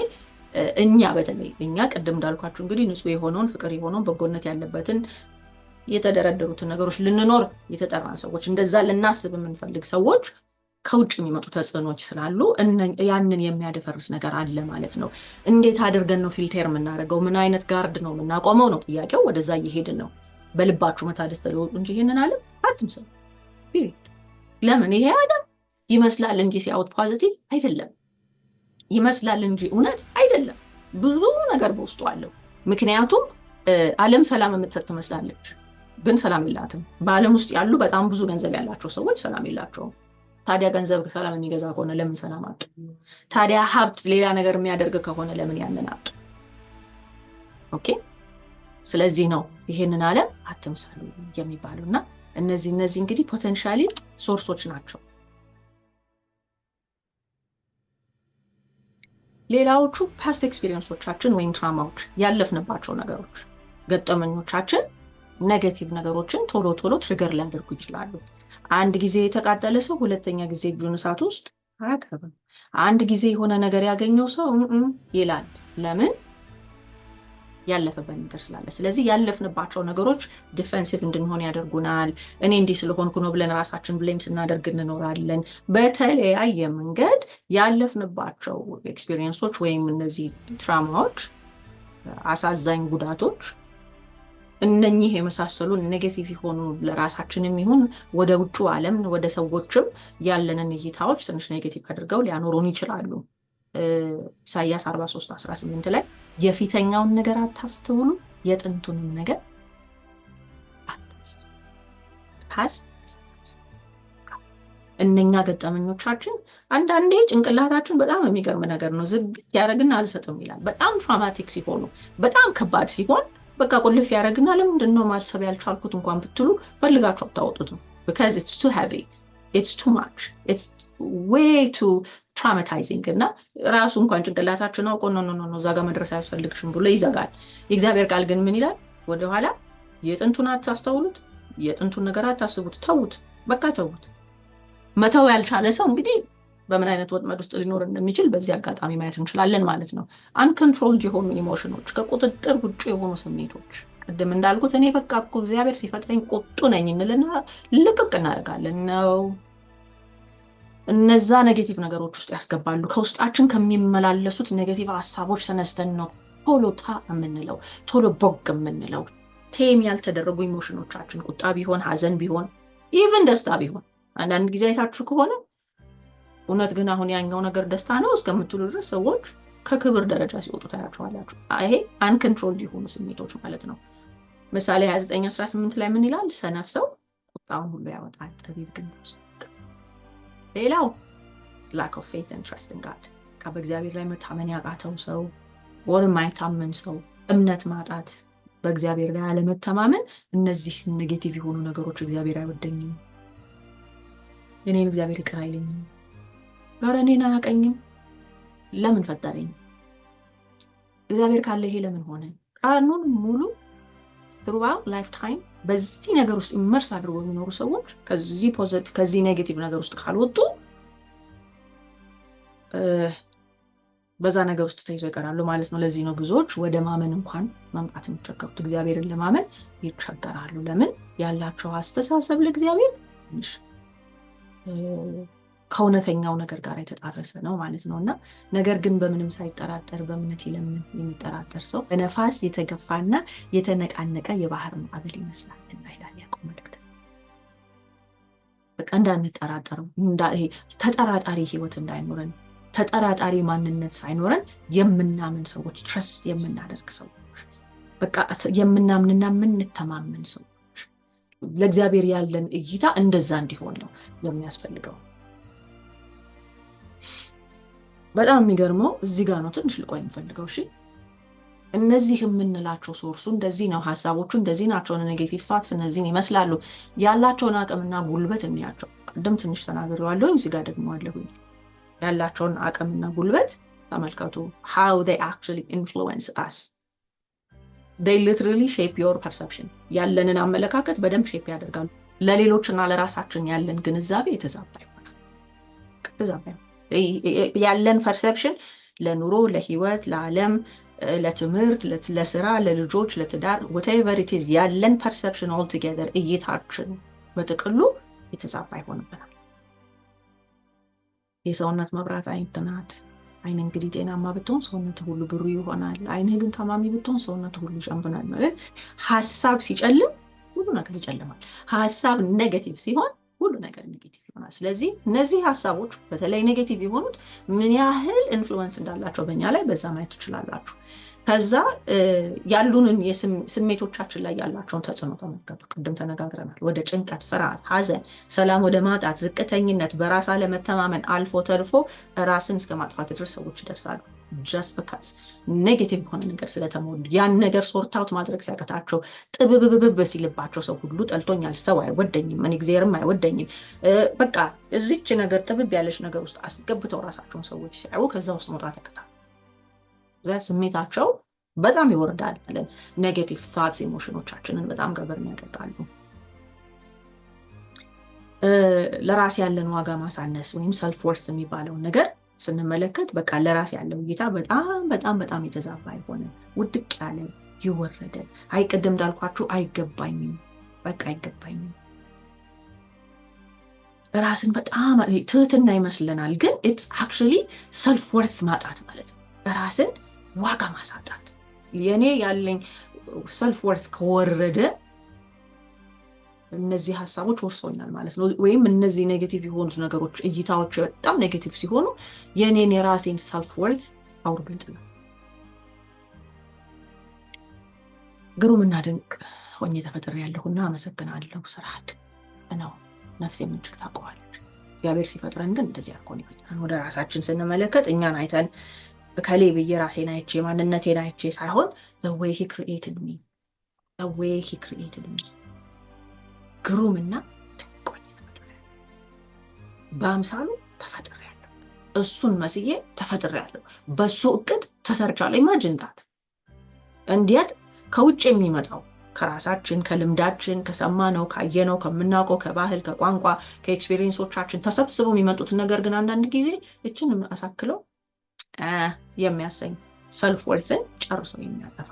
እኛ በተለይ እኛ ቅድም እንዳልኳችሁ እንግዲህ ንጹህ የሆነውን ፍቅር የሆነውን በጎነት ያለበትን የተደረደሩትን ነገሮች ልንኖር የተጠራን ሰዎች እንደዛ ልናስብ የምንፈልግ ሰዎች ከውጭ የሚመጡ ተጽዕኖች ስላሉ ያንን የሚያደፈርስ ነገር አለ ማለት ነው። እንዴት አድርገን ነው ፊልተር የምናደርገው? ምን አይነት ጋርድ ነው የምናቆመው ነው ጥያቄው። ወደዛ እየሄድን ነው። በልባችሁ መታደስ ተለወጡ እንጂ ይሄንን ዓለም አትምሰሉ። ለምን? ይሄ ዓለም ይመስላል እንጂ ሲያውት ፖዚቲቭ አይደለም፣ ይመስላል እንጂ እውነት አይደለም። ብዙ ነገር በውስጡ አለው። ምክንያቱም ዓለም ሰላም የምትሰጥ ትመስላለች፣ ግን ሰላም የላትም። በዓለም ውስጥ ያሉ በጣም ብዙ ገንዘብ ያላቸው ሰዎች ሰላም የላቸውም። ታዲያ ገንዘብ ሰላም የሚገዛ ከሆነ ለምን ሰላም አጡ? ታዲያ ሀብት ሌላ ነገር የሚያደርግ ከሆነ ለምን ያንን አጡ? ኦኬ። ስለዚህ ነው ይሄንን ዓለም አትምሰሉ የሚባለው እና እነዚህ እንግዲህ ፖቴንሻሊ ሶርሶች ናቸው። ሌላዎቹ ፓስት ኤክስፒሪየንሶቻችን ወይም ትራማዎች፣ ያለፍንባቸው ነገሮች፣ ገጠመኞቻችን ኔጌቲቭ ነገሮችን ቶሎ ትሪገር ሊያደርጉ ይችላሉ። አንድ ጊዜ የተቃጠለ ሰው ሁለተኛ ጊዜ እጁን እሳት ውስጥ አያቀርብም። አንድ ጊዜ የሆነ ነገር ያገኘው ሰው ይላል። ለምን? ያለፈበት ነገር ስላለ። ስለዚህ ያለፍንባቸው ነገሮች ዲፌንሲቭ እንድንሆን ያደርጉናል። እኔ እንዲህ ስለሆንኩ ነው ብለን ራሳችን ብሌም ስናደርግ እንኖራለን። በተለያየ መንገድ ያለፍንባቸው ኤክስፒሪየንሶች ወይም እነዚህ ትራማዎች፣ አሳዛኝ ጉዳቶች፣ እነኚህ የመሳሰሉ ኔጌቲቭ የሆኑ ለራሳችንም ይሁን ወደ ውጩ ዓለም ወደ ሰዎችም ያለንን እይታዎች ትንሽ ኔጌቲቭ አድርገው ሊያኖሩን ይችላሉ። ኢሳያስ 43:18 ላይ የፊተኛውን ነገር አታስተውሉ፣ የጥንቱንም ነገር አታስተውሉ። እነኛ ገጠመኞቻችን አንዳንዴ ጭንቅላታችን በጣም የሚገርም ነገር ነው፣ ዝግት ያደረግና አልሰጥም ይላል። በጣም ትራውማቲክ ሲሆኑ፣ በጣም ከባድ ሲሆን በቃ ቁልፍ ያደረግና ለምንድን ነው ማሰብ ያልቻልኩት እንኳን ብትሉ ፈልጋችሁ አታወጡትም። because it's too heavy, it's too much, it's way too traumatizing እና ራሱ እንኳን ጭንቅላታችን አውቆ ኖ እዛ ጋር መድረስ አያስፈልግሽም ብሎ ይዘጋል። የእግዚአብሔር ቃል ግን ምን ይላል? ወደኋላ የጥንቱን አታስተውሉት፣ የጥንቱን ነገር አታስቡት፣ ተዉት፣ በቃ ተዉት። መተው ያልቻለ ሰው እንግዲህ በምን አይነት ወጥመድ ውስጥ ሊኖር እንደሚችል በዚህ አጋጣሚ ማየት እንችላለን ማለት ነው። አንኮንትሮልድ የሆኑ ኢሞሽኖች፣ ከቁጥጥር ውጭ የሆኑ ስሜቶች፣ ቅድም እንዳልኩት እኔ በቃ እኮ እግዚአብሔር ሲፈጥረኝ ቁጡ ነኝ እንልና ልቅቅ እናደርጋለን ነው። እነዛ ኔጌቲቭ ነገሮች ውስጥ ያስገባሉ። ከውስጣችን ከሚመላለሱት ኔጌቲቭ ሀሳቦች ተነስተን ነው ቶሎ የምንለው፣ ቶሎ ቦግ የምንለው። ቴም ያልተደረጉ ኢሞሽኖቻችን፣ ቁጣ ቢሆን፣ ሀዘን ቢሆን፣ ኢቭን ደስታ ቢሆን አንዳንድ ጊዜ አይታችሁ ከሆነ እውነት ግን አሁን ያኛው ነገር ደስታ ነው እስከምትሉ ድረስ ሰዎች ከክብር ደረጃ ሲወጡ ታያቸዋላችሁ። ይሄ አንኮንትሮልድ የሆኑ ስሜቶች ማለት ነው። ምሳሌ 29:18 ላይ ምን ይላል? ሰነፍ ሰው ቁጣውን ሁሉ ያወጣል፣ ጠቢብ ግን ሌላው lack of faith and trust in God፣ በእግዚአብሔር ላይ መታመን ያቃተው ሰው ወይም ማይታመን ሰው፣ እምነት ማጣት፣ በእግዚአብሔር ላይ አለመተማመን፣ እነዚህ ኔጌቲቭ የሆኑ ነገሮች እግዚአብሔር አይወደኝም፣ እኔን እግዚአብሔር ይቅር አይለኝም፣ ኧረ እኔን አያውቀኝም፣ ለምን ፈጠረኝ፣ እግዚአብሔር ካለ ይሄ ለምን ሆነ? ቀኑን ሙሉ throughout lifetime በዚህ ነገር ውስጥ ኢመርስ አድርገው የሚኖሩ ሰዎች ከዚህ ኔጌቲቭ ነገር ውስጥ ካልወጡ በዛ ነገር ውስጥ ተይዘው ይቀራሉ ማለት ነው። ለዚህ ነው ብዙዎች ወደ ማመን እንኳን መምጣት የሚቸገሩት፣ እግዚአብሔርን ለማመን ይቸገራሉ። ለምን? ያላቸው አስተሳሰብ ለእግዚአብሔር ትንሽ ከእውነተኛው ነገር ጋር የተጣረሰ ነው ማለት ነው። እና ነገር ግን በምንም ሳይጠራጠር በእምነት ይለምን የሚጠራጠር ሰው በነፋስ የተገፋና የተነቃነቀ የባህር ማዕበል ይመስላል ይላል ያዕቆብ መልእክት። በቃ እንዳንጠራጠረው፣ ተጠራጣሪ ህይወት እንዳይኖረን፣ ተጠራጣሪ ማንነት ሳይኖረን የምናምን ሰዎች፣ ትረስት የምናደርግ ሰዎች፣ በቃ የምናምንና የምንተማመን ሰዎች፣ ለእግዚአብሔር ያለን እይታ እንደዛ እንዲሆን ነው የሚያስፈልገው። በጣም የሚገርመው እዚህ ጋር ነው ትንሽ ልቆይ የምፈልገው። እሺ እነዚህ የምንላቸው ሶርሱ እንደዚህ ነው፣ ሀሳቦቹ እንደዚህ ናቸው፣ ኔጌቲቭ ፋክትስ እነዚህን ይመስላሉ። ያላቸውን አቅምና ጉልበት እንያቸው። ቅድም ትንሽ ተናግሬዋለሁ፣ እዚህ ጋር ደግሞ አለሁኝ። ያላቸውን አቅምና ጉልበት ተመልከቱ። how they actually influence us they literally shape your perception ያለንን አመለካከት በደንብ ሼፕ ያደርጋሉ። ለሌሎችና ለራሳችን ያለን ግንዛቤ የተዛባ ይሆናል። ያለን ፐርሰፕሽን ለኑሮ፣ ለህይወት፣ ለዓለም፣ ለትምህርት፣ ለስራ፣ ለልጆች፣ ለትዳር whatever it is ያለን perception all together እይታችን በጥቅሉ የተዛባ ይሆንብናል። የሰውነት መብራት አይን ናት። አይን እንግዲህ ጤናማ ብትሆን ሰውነት ሁሉ ብሩ ይሆናል። አይንህ ግን ታማሚ ብትሆን ሰውነት ሁሉ ይጨልማል። ማለት ሐሳብ ሲጨልም ሁሉ ነገር ይጨልማል። ሐሳብ ኔጌቲቭ ሲሆን ሁሉ ነገር ኔጌቲቭ ይሆናል። ስለዚህ እነዚህ ሐሳቦች በተለይ ኔጌቲቭ የሆኑት ምን ያህል ኢንፍሉዌንስ እንዳላቸው በእኛ ላይ በዛ ማየት ትችላላችሁ። ከዛ ያሉንን ስሜቶቻችን ላይ ያላቸውን ተጽዕኖ ተመልከቱ። ቅድም ተነጋግረናል። ወደ ጭንቀት፣ ፍርሃት፣ ሐዘን፣ ሰላም ወደ ማጣት፣ ዝቅተኝነት፣ በራስ አለመተማመን አልፎ ተርፎ ራስን እስከ ማጥፋት ድረስ ሰዎች ይደርሳሉ። just because ኔጌቲቭ በሆነ ነገር ስለተሞሉ ያን ነገር ሶርት አውት ማድረግ ሲያቀታቸው ጥብብብብ ሲልባቸው ሰው ሁሉ ጠልቶኛል፣ ሰው አይወደኝም፣ እኔ እግዚአብሔርም አይወደኝም፣ በቃ እዚች ነገር ጥብብ ያለች ነገር ውስጥ አስገብተው ራሳቸውን ሰዎች ሲያዩ ከዛ ውስጥ መውጣት ያቀታል። ስሜታቸው በጣም ይወርዳል። ኔጌቲቭ ታትስ ኢሞሽኖቻችንን በጣም ገበርን ያደርጋሉ። ለራስ ያለን ዋጋ ማሳነስ ወይም ሰልፍ ወርት የሚባለውን ነገር ስንመለከት በቃ ለራስ ያለው እይታ በጣም በጣም በጣም የተዛባ የሆነ ውድቅ ያለ ይወረደ። ቅድም እንዳልኳችሁ አይገባኝም፣ በቃ አይገባኝም። ራስን በጣም ትህትና ይመስለናል፣ ግን ኢትስ አክቹዋሊ ሰልፍ ወርት ማጣት ማለት ነው። ራስን ዋጋ ማሳጣት። የኔ ያለኝ ሰልፍ ወርት ከወረደ እነዚህ ሐሳቦች ወርሰውኛል ማለት ነው። ወይም እነዚህ ኔጌቲቭ የሆኑት ነገሮች እይታዎች በጣም ኔጌቲቭ ሲሆኑ የኔን የራሴን ሰልፍ ወርት አውርብልጥ ነው። ግሩምና ድንቅ ሆኜ ተፈጥሬያለሁና አመሰግናለሁ። ስራድ ነው ነፍሴ እጅግ ታውቀዋለች። እግዚአብሔር ሲፈጥረን ግን እንደዚህ አድርጎ ነው የፈጠረን። ወደ ራሳችን ስንመለከት እኛን አይተን ከሌ ብዬ ራሴን አይቼ ማንነቴን አይቼ ሳይሆን the way he created me ግሩምና ድንቅ ሆኜ ተፈጥሬያለሁ። በአምሳሉ ተፈጥሬያለሁ። እሱን መስዬ ተፈጥሬያለሁ። በሱ እቅድ ተሰርቻለሁ። ኢማጂን ዳት። እንዴት ከውጭ የሚመጣው ከራሳችን ከልምዳችን ከሰማነው ካየነው ከምናውቀው ከባህል ከቋንቋ ከኤክስፒሪየንሶቻችን ተሰብስበው የሚመጡትን ነገር ግን አንዳንድ ጊዜ እችን አሳክለው የሚያሰኝ ሰልፍ ወርትን ጨርሶ የሚያጠፋ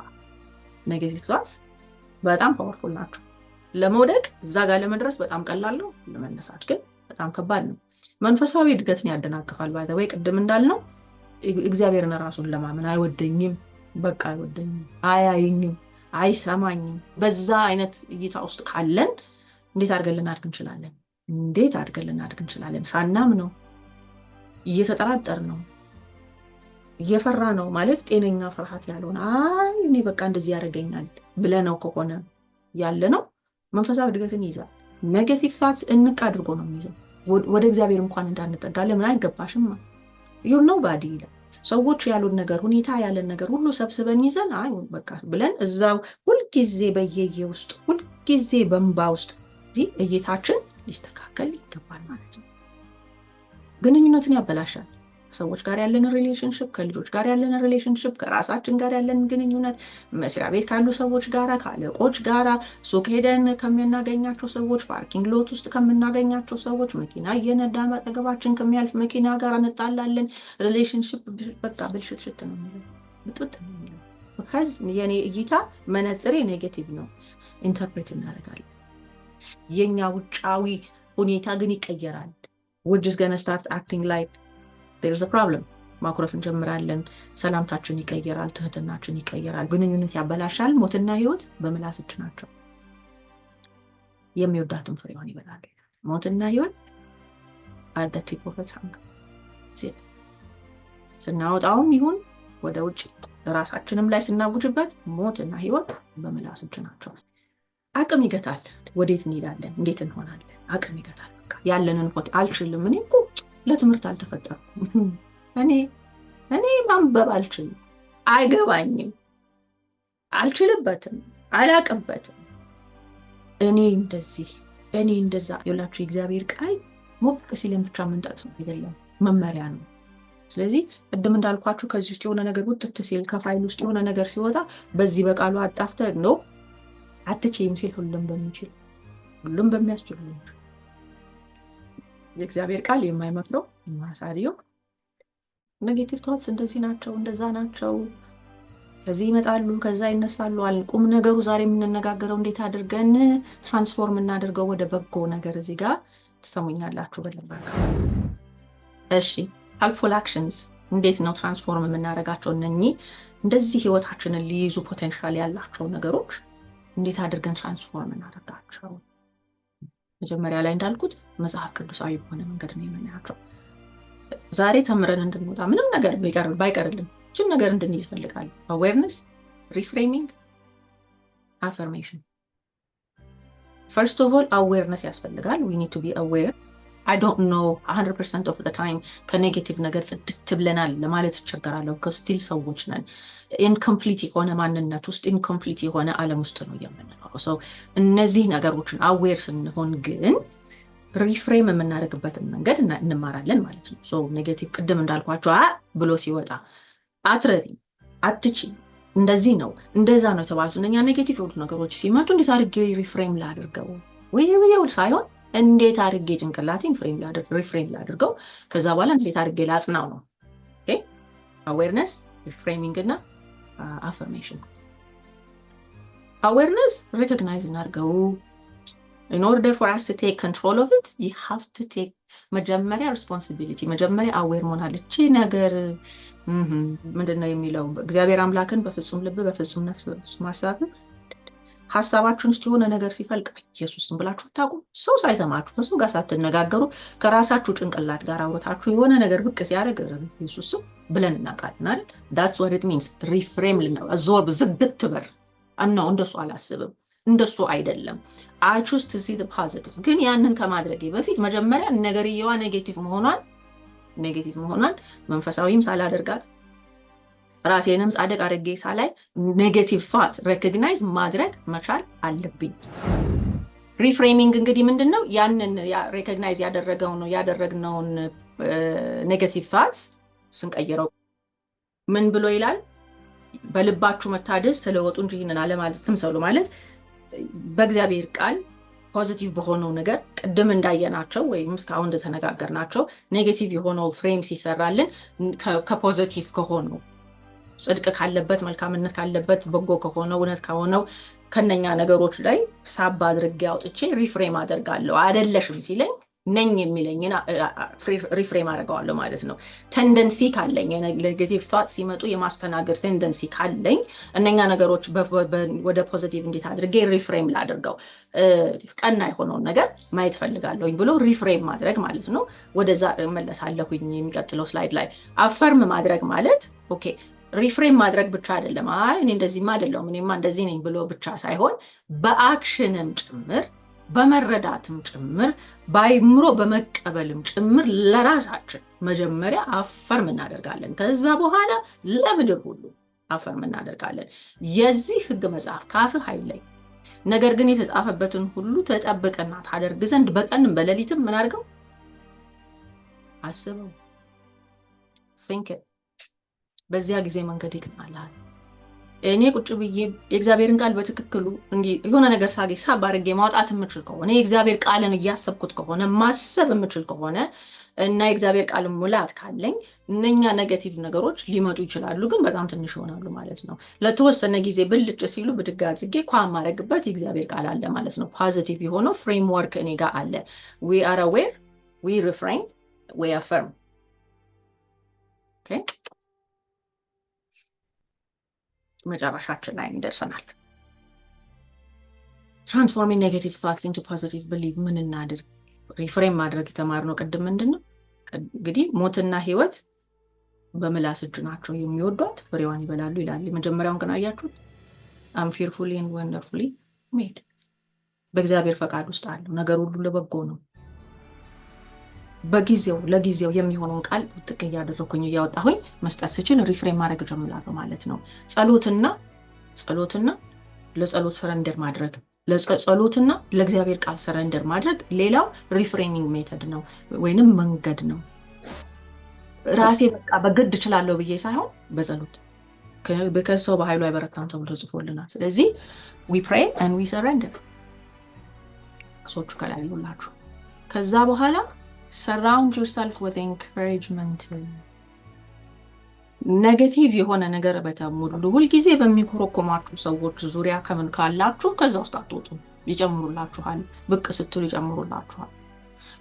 ኔጌቲቭ ታትስ በጣም ፓወርፉል ናቸው። ለመውደቅ እዛ ጋር ለመድረስ በጣም ቀላል ነው፣ ለመነሳት ግን በጣም ከባድ ነው። መንፈሳዊ እድገትን ያደናቅፋል። ባይ ዘ ወይ ቅድም እንዳልነው እግዚአብሔርን ራሱን ለማመን አይወደኝም፣ በቃ አይወደኝም፣ አያየኝም፣ አይሰማኝም። በዛ አይነት እይታ ውስጥ ካለን እንዴት አድርገን ልናድግ እንችላለን? ሳናምነው እየተጠራጠር ነው እየፈራ ነው ማለት ጤነኛ ፍርሃት ያልሆነ እኔ በቃ እንደዚህ ያደርገኛል ብለነው ከሆነ ያለ ነው መንፈሳዊ እድገትን ይይዛል። ኔጌቲቭ ታትስ እንቅ አድርጎ ነው የሚይዘው። ወደ እግዚአብሔር እንኳን እንዳንጠጋ ለምን አይገባሽም you know ባዲ ይላል። ሰዎች ያሉን ነገር ሁኔታ ያለን ነገር ሁሉ ሰብስበን ይዘን በቃ ብለን እዛው ሁልጊዜ በየየ ውስጥ ሁልጊዜ በእንባ ውስጥ እይታችን ሊስተካከል ይገባል ማለት ነው። ግንኙነትን ያበላሻል። ሰዎች ጋር ያለን ሪሌሽንሽፕ፣ ከልጆች ጋር ያለን ሪሌሽንሽፕ፣ ከራሳችን ጋር ያለን ግንኙነት፣ መስሪያ ቤት ካሉ ሰዎች ጋር፣ ከአለቆች ጋር፣ ሱቅ ሄደን ከምናገኛቸው ሰዎች፣ ፓርኪንግ ሎት ውስጥ ከምናገኛቸው ሰዎች፣ መኪና እየነዳን አጠገባችን ከሚያልፍ መኪና ጋር እንጣላለን። ሪሌሽንሽፕ በቃ ብልሽት ነው የሚለው፣ ብጥብጥ ነው የሚለው። because የኔ እይታ መነጽሬ ኔጌቲቭ ነው ኢንተርፕሬት እናደርጋለን። የኛ ውጫዊ ሁኔታ ግን ይቀየራል። we're just gonna start acting like there's a problem። ማኩረፍ እንጀምራለን። ሰላምታችን ይቀየራል፣ ትህትናችን ይቀየራል፣ ግንኙነት ያበላሻል። ሞትና ህይወት በምላስ እጅ ናቸው፣ የሚወዳትን ፍሬዋን ይበላሉ። ሞትና ህይወት at the tip of the tongue። ስናወጣውም ይሁን ወደ ውጭ ራሳችንም ላይ ስናውጅበት ሞትና ህይወት በምላስ እጅ ናቸው። አቅም ይገታል። ወዴት እንሄዳለን? እንዴት እንሆናለን? አቅም ይገታል። በቃ ያለንን ሆት አልችልም፣ እኔ እኮ ለትምህርት አልተፈጠርኩም፣ እኔ ማንበብ አልችልም፣ አይገባኝም፣ አልችልበትም፣ አላቅበትም፣ እኔ እንደዛ ይላችሁ። እግዚአብሔር ቃል ሞቅ ሲለን ብቻ የምንጠቅስ አይደለም፣ መመሪያ ነው። ስለዚህ ቅድም እንዳልኳችሁ ከዚህ ውስጥ የሆነ ነገር ውጥት ሲል ከፋይል ውስጥ የሆነ ነገር ሲወጣ በዚህ በቃሉ አጣፍተህ ነው አትችይም ሲል ሁሉም በሚያስችሉ የእግዚአብሔር ቃል የማይመክረው የማያሳየው ኔጌቲቭ ቶትስ እንደዚህ ናቸው እንደዛ ናቸው ከዚህ ይመጣሉ ከዛ ይነሳሉ ቁም ነገሩ ዛሬ የምንነጋገረው እንዴት አድርገን ትራንስፎርም እናደርገው ወደ በጎ ነገር እዚህ ጋር ትሰሙኛላችሁ በደንብ እሺ helpful actions እንዴት ነው ትራንስፎርም የምናደርጋቸው እነኚህ እንደዚህ ህይወታችንን ሊይዙ ፖቴንሻል ያላቸው ነገሮች እንዴት አድርገን ትራንስፎርም እናደርጋቸው መጀመሪያ ላይ እንዳልኩት መጽሐፍ ቅዱሳዊ በሆነ መንገድ ነው የምናያቸው ዛሬ ተምረን እንድንወጣ ምንም ነገር ባይቀርልን እችን ነገር እንድንይዝ ፈልጋለሁ awareness reframing affirmation first of all awareness ያስፈልጋል we need to be aware I don't know 100% of the time ከኔጌቲቭ ነገር ጽድት ብለናል ለማለት እቸገራለሁ ከስቲል ሰዎች ነን ኢንኮምፕሊት የሆነ ማንነት ውስጥ ኢንኮምፕሊት የሆነ ዓለም ውስጥ ነው የምንኖረው so እነዚህ ነገሮችን አዌር ስንሆን ግን ሪፍሬም የምናደርግበትን መንገድ እንማራለን ማለት ነው so ኔጌቲቭ ቅድም እንዳልኳቸው ብሎ ሲወጣ አትረዲ አትቺ እንደዚህ ነው እንደዛ ነው የተባሉት እነኛ ኔጌቲቭ የሆኑ ነገሮች ሲመጡ እንዴት አድርጌ ሪፍሬም ላድርገው ወይ ሳይሆን እንዴት አድርጌ ጭንቅላቴን ሪፍሬም ላድርገው ከዛ በኋላ እንዴት አድርጌ ላጽናው ነው ኦኬ awareness reframing እና affirmation awareness recognize እናድርገው in order for us to take control of it you have to take መጀመሪያ responsibility መጀመሪያ aware መሆን አለች ነገር ምንድነው የሚለው እግዚአብሔር አምላክን በፍጹም ልብ በፍጹም ነፍስ በፍጹም ሐሳብ ሐሳባችሁን ውስጥ የሆነ ነገር ሲፈልቅ ኢየሱስን ብላችሁ ታቁ ሰው ሳይሰማችሁ ከሰው ጋር ሳትነጋገሩ ከራሳችሁ ጭንቅላት ጋር አውርታችሁ የሆነ ነገር ብቅ ሲያደርግ ኢየሱስን ብለን እናቃለን አይደል that's what it means reframe absorb ዝግት በር አናው እንደሱ አላስብም እንደሱ አይደለም I choose to see the positive ግን ያንን ከማድረጌ በፊት መጀመሪያ ነገርየዋ ኔጌቲቭ መሆኗን መንፈሳዊም ሳላደርጋት ራሴንም ጻድቅ አድርጌ ሳላይ ኔጌቲቭ ቶት ሪኮግናይዝ ማድረግ መቻል አለብኝ ሪፍሬሚንግ እንግዲህ ምንድነው ያንን ሪኮግናይዝ ያደረግነውን ኔጌቲቭ ቶትስ ስንቀይረው ምን ብሎ ይላል በልባችሁ መታደስ ስለወጡ እንጂ ይሄንን አለ ማለት ተምሰሉ ማለት በእግዚአብሔር ቃል ፖዚቲቭ በሆነው ነገር ቅድም እንዳየናቸው ወይም እስካሁን እንደተነጋገርናቸው ኔጌቲቭ የሆነው ፍሬም ሲሰራልን ከፖዚቲቭ ከሆነው ጽድቅ ካለበት መልካምነት ካለበት በጎ ከሆነው እውነት ከሆነው ከነኛ ነገሮች ላይ ሳባ አድርጌ አውጥቼ ሪፍሬም አደርጋለሁ አይደለሽም ሲለኝ ነኝ የሚለኝና ሪፍሬም አደርጋለሁ ማለት ነው ቴንደንሲ ካለኝ ኔጌቲቭ ቶት ሲመጡ የማስተናገድ ቴንደንሲ ካለኝ እነኛ ነገሮች ወደ ፖዚቲቭ እንዴት አድርጌ ሪፍሬም ላድርገው ቀና የሆነው ነገር ማየት ፈልጋለሁኝ ብሎ ሪፍሬም ማድረግ ማለት ነው ወደዛ መለሳለሁኝ የሚቀጥለው ስላይድ ላይ አፈርም ማድረግ ማለት ኦኬ ሪፍሬም ማድረግ ብቻ አይደለም እኔ እንደዚህማ አይደለም እኔማ እንደዚህ ነኝ ብሎ ብቻ ሳይሆን በአክሽንም ጭምር በመረዳትም ጭምር ባይምሮ በመቀበልም ጭምር ለራሳችን መጀመሪያ አፈርም እናደርጋለን ከዛ በኋላ ለምድር ሁሉ አፈርም እናደርጋለን የዚህ ህግ መጽሐፍ ካፍህ አይለይ ነገር ግን የተጻፈበትን ሁሉ ተጠብቀና ታደርግ ዘንድ በቀንም በሌሊትም ምን አድርገው አስበው think it በዚያ ጊዜ መንገድ ይቀናልሃል እኔ ቁጭ ብዬ የእግዚአብሔርን ቃል በትክክሉ እንዲ የሆነ ነገር ሳገኝ ሳባርጌ ማውጣት የምችል ከሆነ የእግዚአብሔር ቃልን እያሰብኩት ከሆነ ማሰብ የምችል ከሆነ እና የእግዚአብሔር ቃል ሙላት ካለኝ እነኛ ኔጌቲቭ ነገሮች ሊመጡ ይችላሉ ግን በጣም ትንሽ ይሆናሉ ማለት ነው ለተወሰነ ጊዜ ብልጭ ሲሉ ብድግ አድርጌ ቋም ማድረግበት የእግዚአብሔር ቃል አለ ማለት ነው ፖዚቲቭ የሆነው ፍሬምወርክ እኔ ጋር አለ we are aware we refrain we affirm okay መጨረሻችን ላይ እንደርሰናል transforming negative thoughts into positive belief ምን እናድርግ ሪፍሬም ማድረግ የተማርነው ቅድም ምንድነው እንግዲህ ሞትና ህይወት በምላስ እጅ ናቸው የሚወዷት ፍሬዋን ይበላሉ ይላል መጀመሪያውን ግን አያችሁት I'm fearfully and wonderfully made በእግዚአብሔር ፈቃድ ውስጥ አለው ነገር ሁሉ ለበጎ ነው ለጊዜው የሚሆነውን ቃል ጥቅያ ያደረኩኝ ያወጣሁኝ መስጠት ስችል ሪፍሬም ማድረግ ጀምራለሁ ማለት ነው ጸሎትና ለጸሎት ሰረንደር ማድረግ ለጸሎትና ለእግዚአብሔር ቃል ሰረንደር ማድረግ ሌላው ሪፍሬሚንግ ሜተድ ነው ወይንም መንገድ ነው ራሴ በቃ በግድ እችላለሁ ብዬ ሳይሆን በጸሎት ከሰው በኃይሉ አይበረታም ተብሎ ተጽፎልናል። ስለዚህ we pray and we surrender ሰዎቹ ከላይ ያሉላችሁ። ከዛ በኋላ surround yourself with encouragement። ኔጌቲቭ የሆነ ነገር በተሞሉ ሁልጊዜ በሚኮረኮማችሁ ሰዎች ዙሪያ ከምን ካላችሁ ከዛ ውስጥ አትወጡም። ይጨምሩላችኋል፣ ብቅ ስትሉ ይጨምሩላችኋል።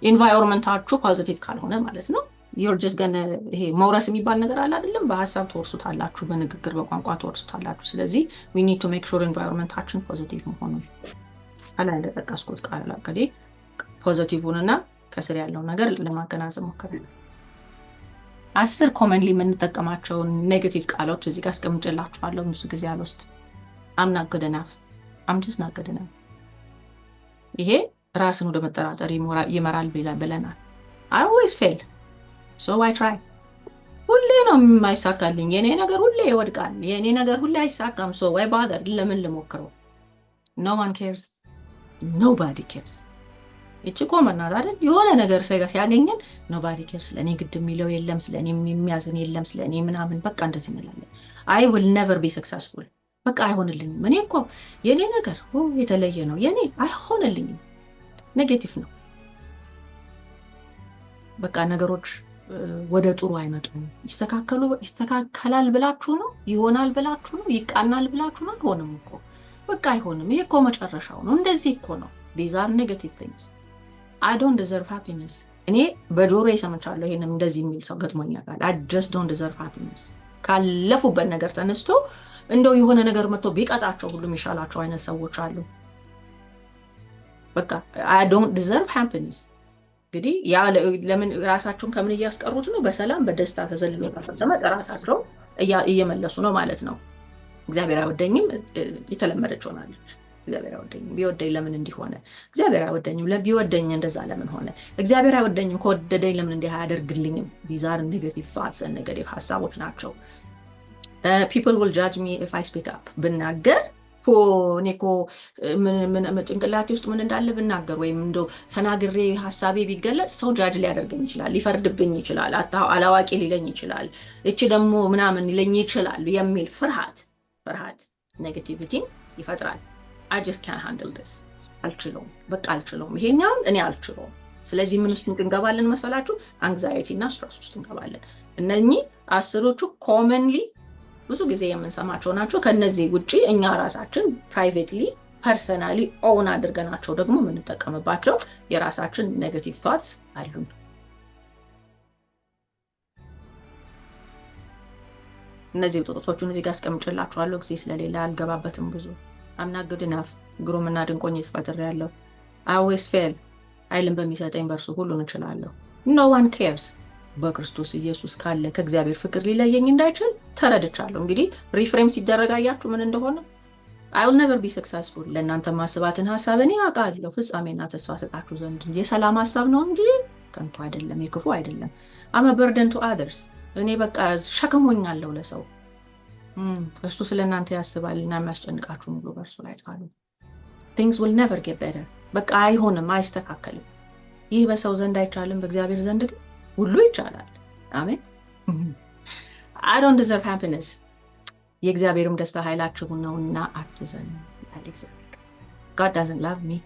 ኢንቫይሮንመንታችሁ ፖዚቲቭ ካልሆነ ማለት ነው። you're just gonna ይሄ መውረስ የሚባል ነገር አለ አይደለም? በሐሳብ ተወርሱታላችሁ፣ በንግግር በቋንቋ ተወርሱታላችሁ። ስለዚህ we need to make sure ኢንቫይሮንመንታችን ፖዚቲቭ መሆኑን አላ እንደጠቀስኩት ቃል አቀዴ ፖዚቲቭውንና ከስር ያለው ነገር ለማገናዘብ ሞክረናል። 10 ኮመንሊ የምንጠቀማቸውን ኔጌቲቭ ቃሎች እዚህ ጋር አስቀምጬላችኋለሁ። ብዙ ጊዜ አልወስድ I'm not good enough I'm just not good enough። ይሄ ራስን ወደ መጠራጠር ይመራል ብለናል። I always fail so I try። ሁሌ ነው የማይሳካልኝ፣ የኔ ነገር ሁሌ ይወድቃል፣ የኔ ነገር ሁሌ አይሳካም። so why bother? ለምን ልሞክረው? no one cares nobody cares። እቺ ኮመን ናት አይደል? የሆነ ነገር ሲያገኘን nobody cares፣ ስለኔ ግድ የሚለው የለም፣ ስለኔ የሚያዝን የለም፣ ስለኔ ምናምን በቃ እንደዚህ እንላለን። I will never be successful። በቃ አይሆንልኝም፣ እኔ እኮ የኔ ነገር የተለየ ነው፣ የኔ አይሆንልኝም። ኔጌቲቭ ነው። በቃ ነገሮች ወደ ጥሩ አይመጡም። ይስተካከላል ብላችሁ ነው፣ ይሆናል ብላችሁ ነው፣ ይቃናል ብላችሁ ነው። አይሆንም እኮ በቃ አይሆንም። ይሄ እኮ መጨረሻው ነው፣ እንደዚህ እኮ ነው። these are negative things። I don't deserve happiness። እኔ በጆሮዬ ሰምቻለሁ ይሄንም እንደዚህ የሚል ሰው ገጥሞኛል። I just don't deserve happiness። ካለፉበት ነገር ተነስቶ እንደው የሆነ ነገር መጥቶ ቢቀጣቸው ሁሉም ይሻላቸው አይነት ሰዎች አሉ። በቃ I don't deserve happiness። እንግዲህ ያ ለምን ራሳቸውን ከምን እያስቀሩት ነው? በሰላም በደስታ ተዘልሎ ተፈጸመ ራሳቸው እየመለሱ ነው ማለት ነው። እግዚአብሔር አይወደኝም የተለመደች ሆናለች። እግዚአብሔር አይወደኝም፣ ቢወደኝ ለምን እንዲሆነ? እግዚአብሔር አይወደኝም፣ ቢወደኝ እንደዛ ለምን ሆነ? እግዚአብሔር አይወደኝም፣ ከወደደኝ ለምን እንዲህ አያደርግልኝም? these are negative thoughts and negative ሐሳቦች ናቸው። people will judge me if I speak up። ብናገር እኔ እኮ ጭንቅላቴ ውስጥ ምን እንዳለ ብናገር ወይም እንደው ተናግሬ ሐሳቤ ቢገለጽ ሰው ጃጅ ሊያደርገኝ ይችላል፣ ሊፈርድብኝ ይችላል፣ አላዋቂ ሊለኝ ይችላል፣ እቺ ደግሞ ምናምን ሊለኝ ይችላል የሚል ፍርሃት ኔጌቲቪቲ ይፈጥራል። I just can't handle this። አልችለውም፣ በቃ አልችለውም፣ ይሄኛውን እኔ አልችለውም። ስለዚህ ምን ውስጥ እንገባለን መሰላችሁ? አንግዛይቲ እና ስትረስ ውስጥ እንገባለን። እነኚህ 10ዎቹ ኮመንሊ ብዙ ጊዜ የምንሰማቸው ናቸው። ከነዚህ ውጪ እኛ ራሳችን ፕራይቬትሊ ፐርሰናሊ ኦውን አድርገናቸው ደግሞ የምንጠቀምባቸው የራሳችን ኔጌቲቭ ቶትስ አሉን። እነዚህ ጥቅሶቹን እዚህ ጋር አስቀምጬላችኋለሁ። ጊዜ ስለሌለ አልገባበትም ብዙ። I'm not good enough። ግሩምና ድንቆኝ ተፈጥሬያለሁ። I always fail። ኃይልን በሚሰጠኝ በእርሱ ሁሉን እችላለሁ። no one cares። በክርስቶስ ኢየሱስ ካለ ከእግዚአብሔር ፍቅር ሊለየኝ እንዳይችል ተረድቻለሁ። እንግዲህ ሪፍሬም ሲደረግ አያችሁ ምን እንደሆነ። I will never be successful። ለእናንተ ማስባትን ሐሳብ እኔ አውቃለሁ፣ ፍጻሜና ተስፋ ሰጣችሁ ዘንድ የሰላም ሐሳብ ነው እንጂ ከንቱ አይደለም፣ የክፉ አይደለም። I'm a burden to others። እኔ በቃ ሸክም ሆኛለሁ ለሰው። እሱ ስለእናንተ ያስባልና የሚያስጨንቃችሁ ሁሉ በእርሱ ላይ ጣሉ። things will never get better። በቃ አይሆንም፣ አይስተካከልም። ይህ በሰው ዘንድ አይቻልም፣ በእግዚአብሔር ዘንድ ግን ሁሉ ይቻላል። አሜን። I don't deserve happiness። የእግዚአብሔርም ደስታ ኃይላችሁ ነውና አትዘኑ ይላል እግዚአብሔር። God doesn't love me።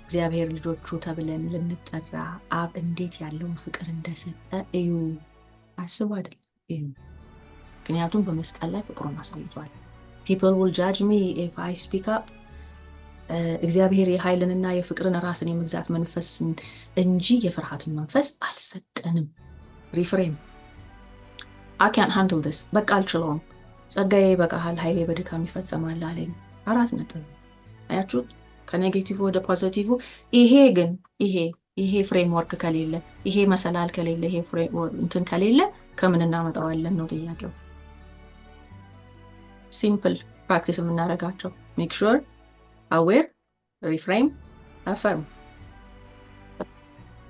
እግዚአብሔር ልጆቹ ተብለን ልንጠራ አብ እንዴት ያለውን ፍቅር እንደሰጠ እዩ። አስቡ አይደለም እዩ። ምክንያቱም በመስቀል ላይ ፍቅሩን አሳይቷል። people will judge me if I speak up። እግዚአብሔር የኃይልንና የፍቅርን ራስን የመግዛት መንፈስን እንጂ የፍርሃትን መንፈስ አልሰጠንም። ሪፍሬም I can't handle this። በቃ አልችለውም፣ ጸጋዬ ይበቃሃል፣ ኃይሌ በድካም ይፈጸማል አለኝ። 4 ነጥብ። አያችሁ ከኔጌቲቭ ወደ ፖዚቲቭ። ይሄ ግን ይሄ ፍሬምወርክ ከሌለ፣ ይሄ መሰላል ከሌለ፣ ይሄ እንትን ከሌለ ከምን እናመጣዋለን ነው ጥያቄው። ሲምፕል ፕራክቲስ የምናደርጋቸው ሜክ ሹር አዌር፣ ሪፍሬም፣ አፈርም።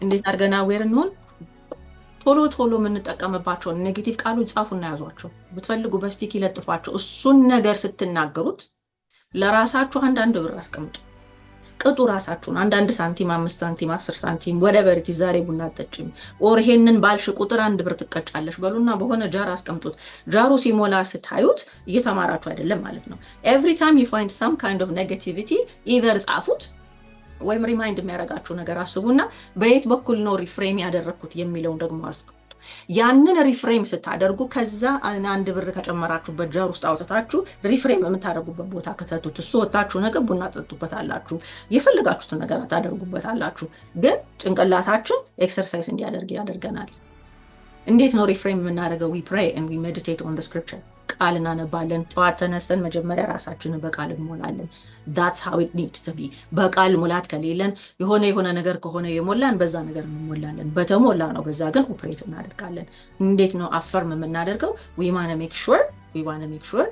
እንዴት አድርገን አዌር እንሆን? ቶሎ የምንጠቀምባቸውን ኔጌቲቭ ቃሎች ጻፉና ያዟቸው። ብትፈልጉ በስቲክ ይለጥፏቸው። እሱን ነገር ስትናገሩት ለራሳችሁ አንዳንድ ብር አስቀምጡ። ቅጡ ራሳችሁን። አንዳንድ ሳንቲም 5 ሳንቲም 10 ሳንቲም whatever it is ዛሬ ቡና አጠጪም ኦር ይሄንን ባልሽ ቁጥር 1 ብር ትቀጫለሽ በሉና በሆነ ጃር አስቀምጡት። ጃሩ ሲሞላ ስታዩት እየተማራችሁ አይደለም ማለት ነው። every time you find some kind of negativity either ጻፉት ወይም ሪማይንድ የሚያደርጋችሁ ነገር አስቡና በየት በኩል ነው ሪፍሬም ያደረኩት የሚለውን ደግሞ አስቀምጡ። ያንን ሪፍሬም ስታደርጉ ከዛ 1 ብር ከጨመራችሁበት ጃር ውስጥ አውጥታችሁ ሪፍሬም የምታደርጉበት ቦታ ከተቱት። እሱ ወጣችሁ ነገ ቡና ጠጡበታላችሁ፣ የፈለጋችሁትን ነገር ታደርጉበታላችሁ። ግን ጭንቅላታችን ኤክሰርሳይዝ እንዲያደርግ ያደርገናል። እንዴት ነው ሪፍሬም የምናደርገው? we pray and we meditate on the scripture። ቃል እናነባለን። ጠዋት ተነስተን መጀመሪያ ራሳችንን በቃል እንሞላለን። that's how it needs to be። በቃል ሙላት ከሌለን የሆነ ነገር ከሆነ የሞላን በዛ ነገር እንሞላለን። በተሞላ ነው በዛ ግን ኦፕሬት እናደርጋለን። እንዴት ነው አፈርም የምናደርገው? we want to make sure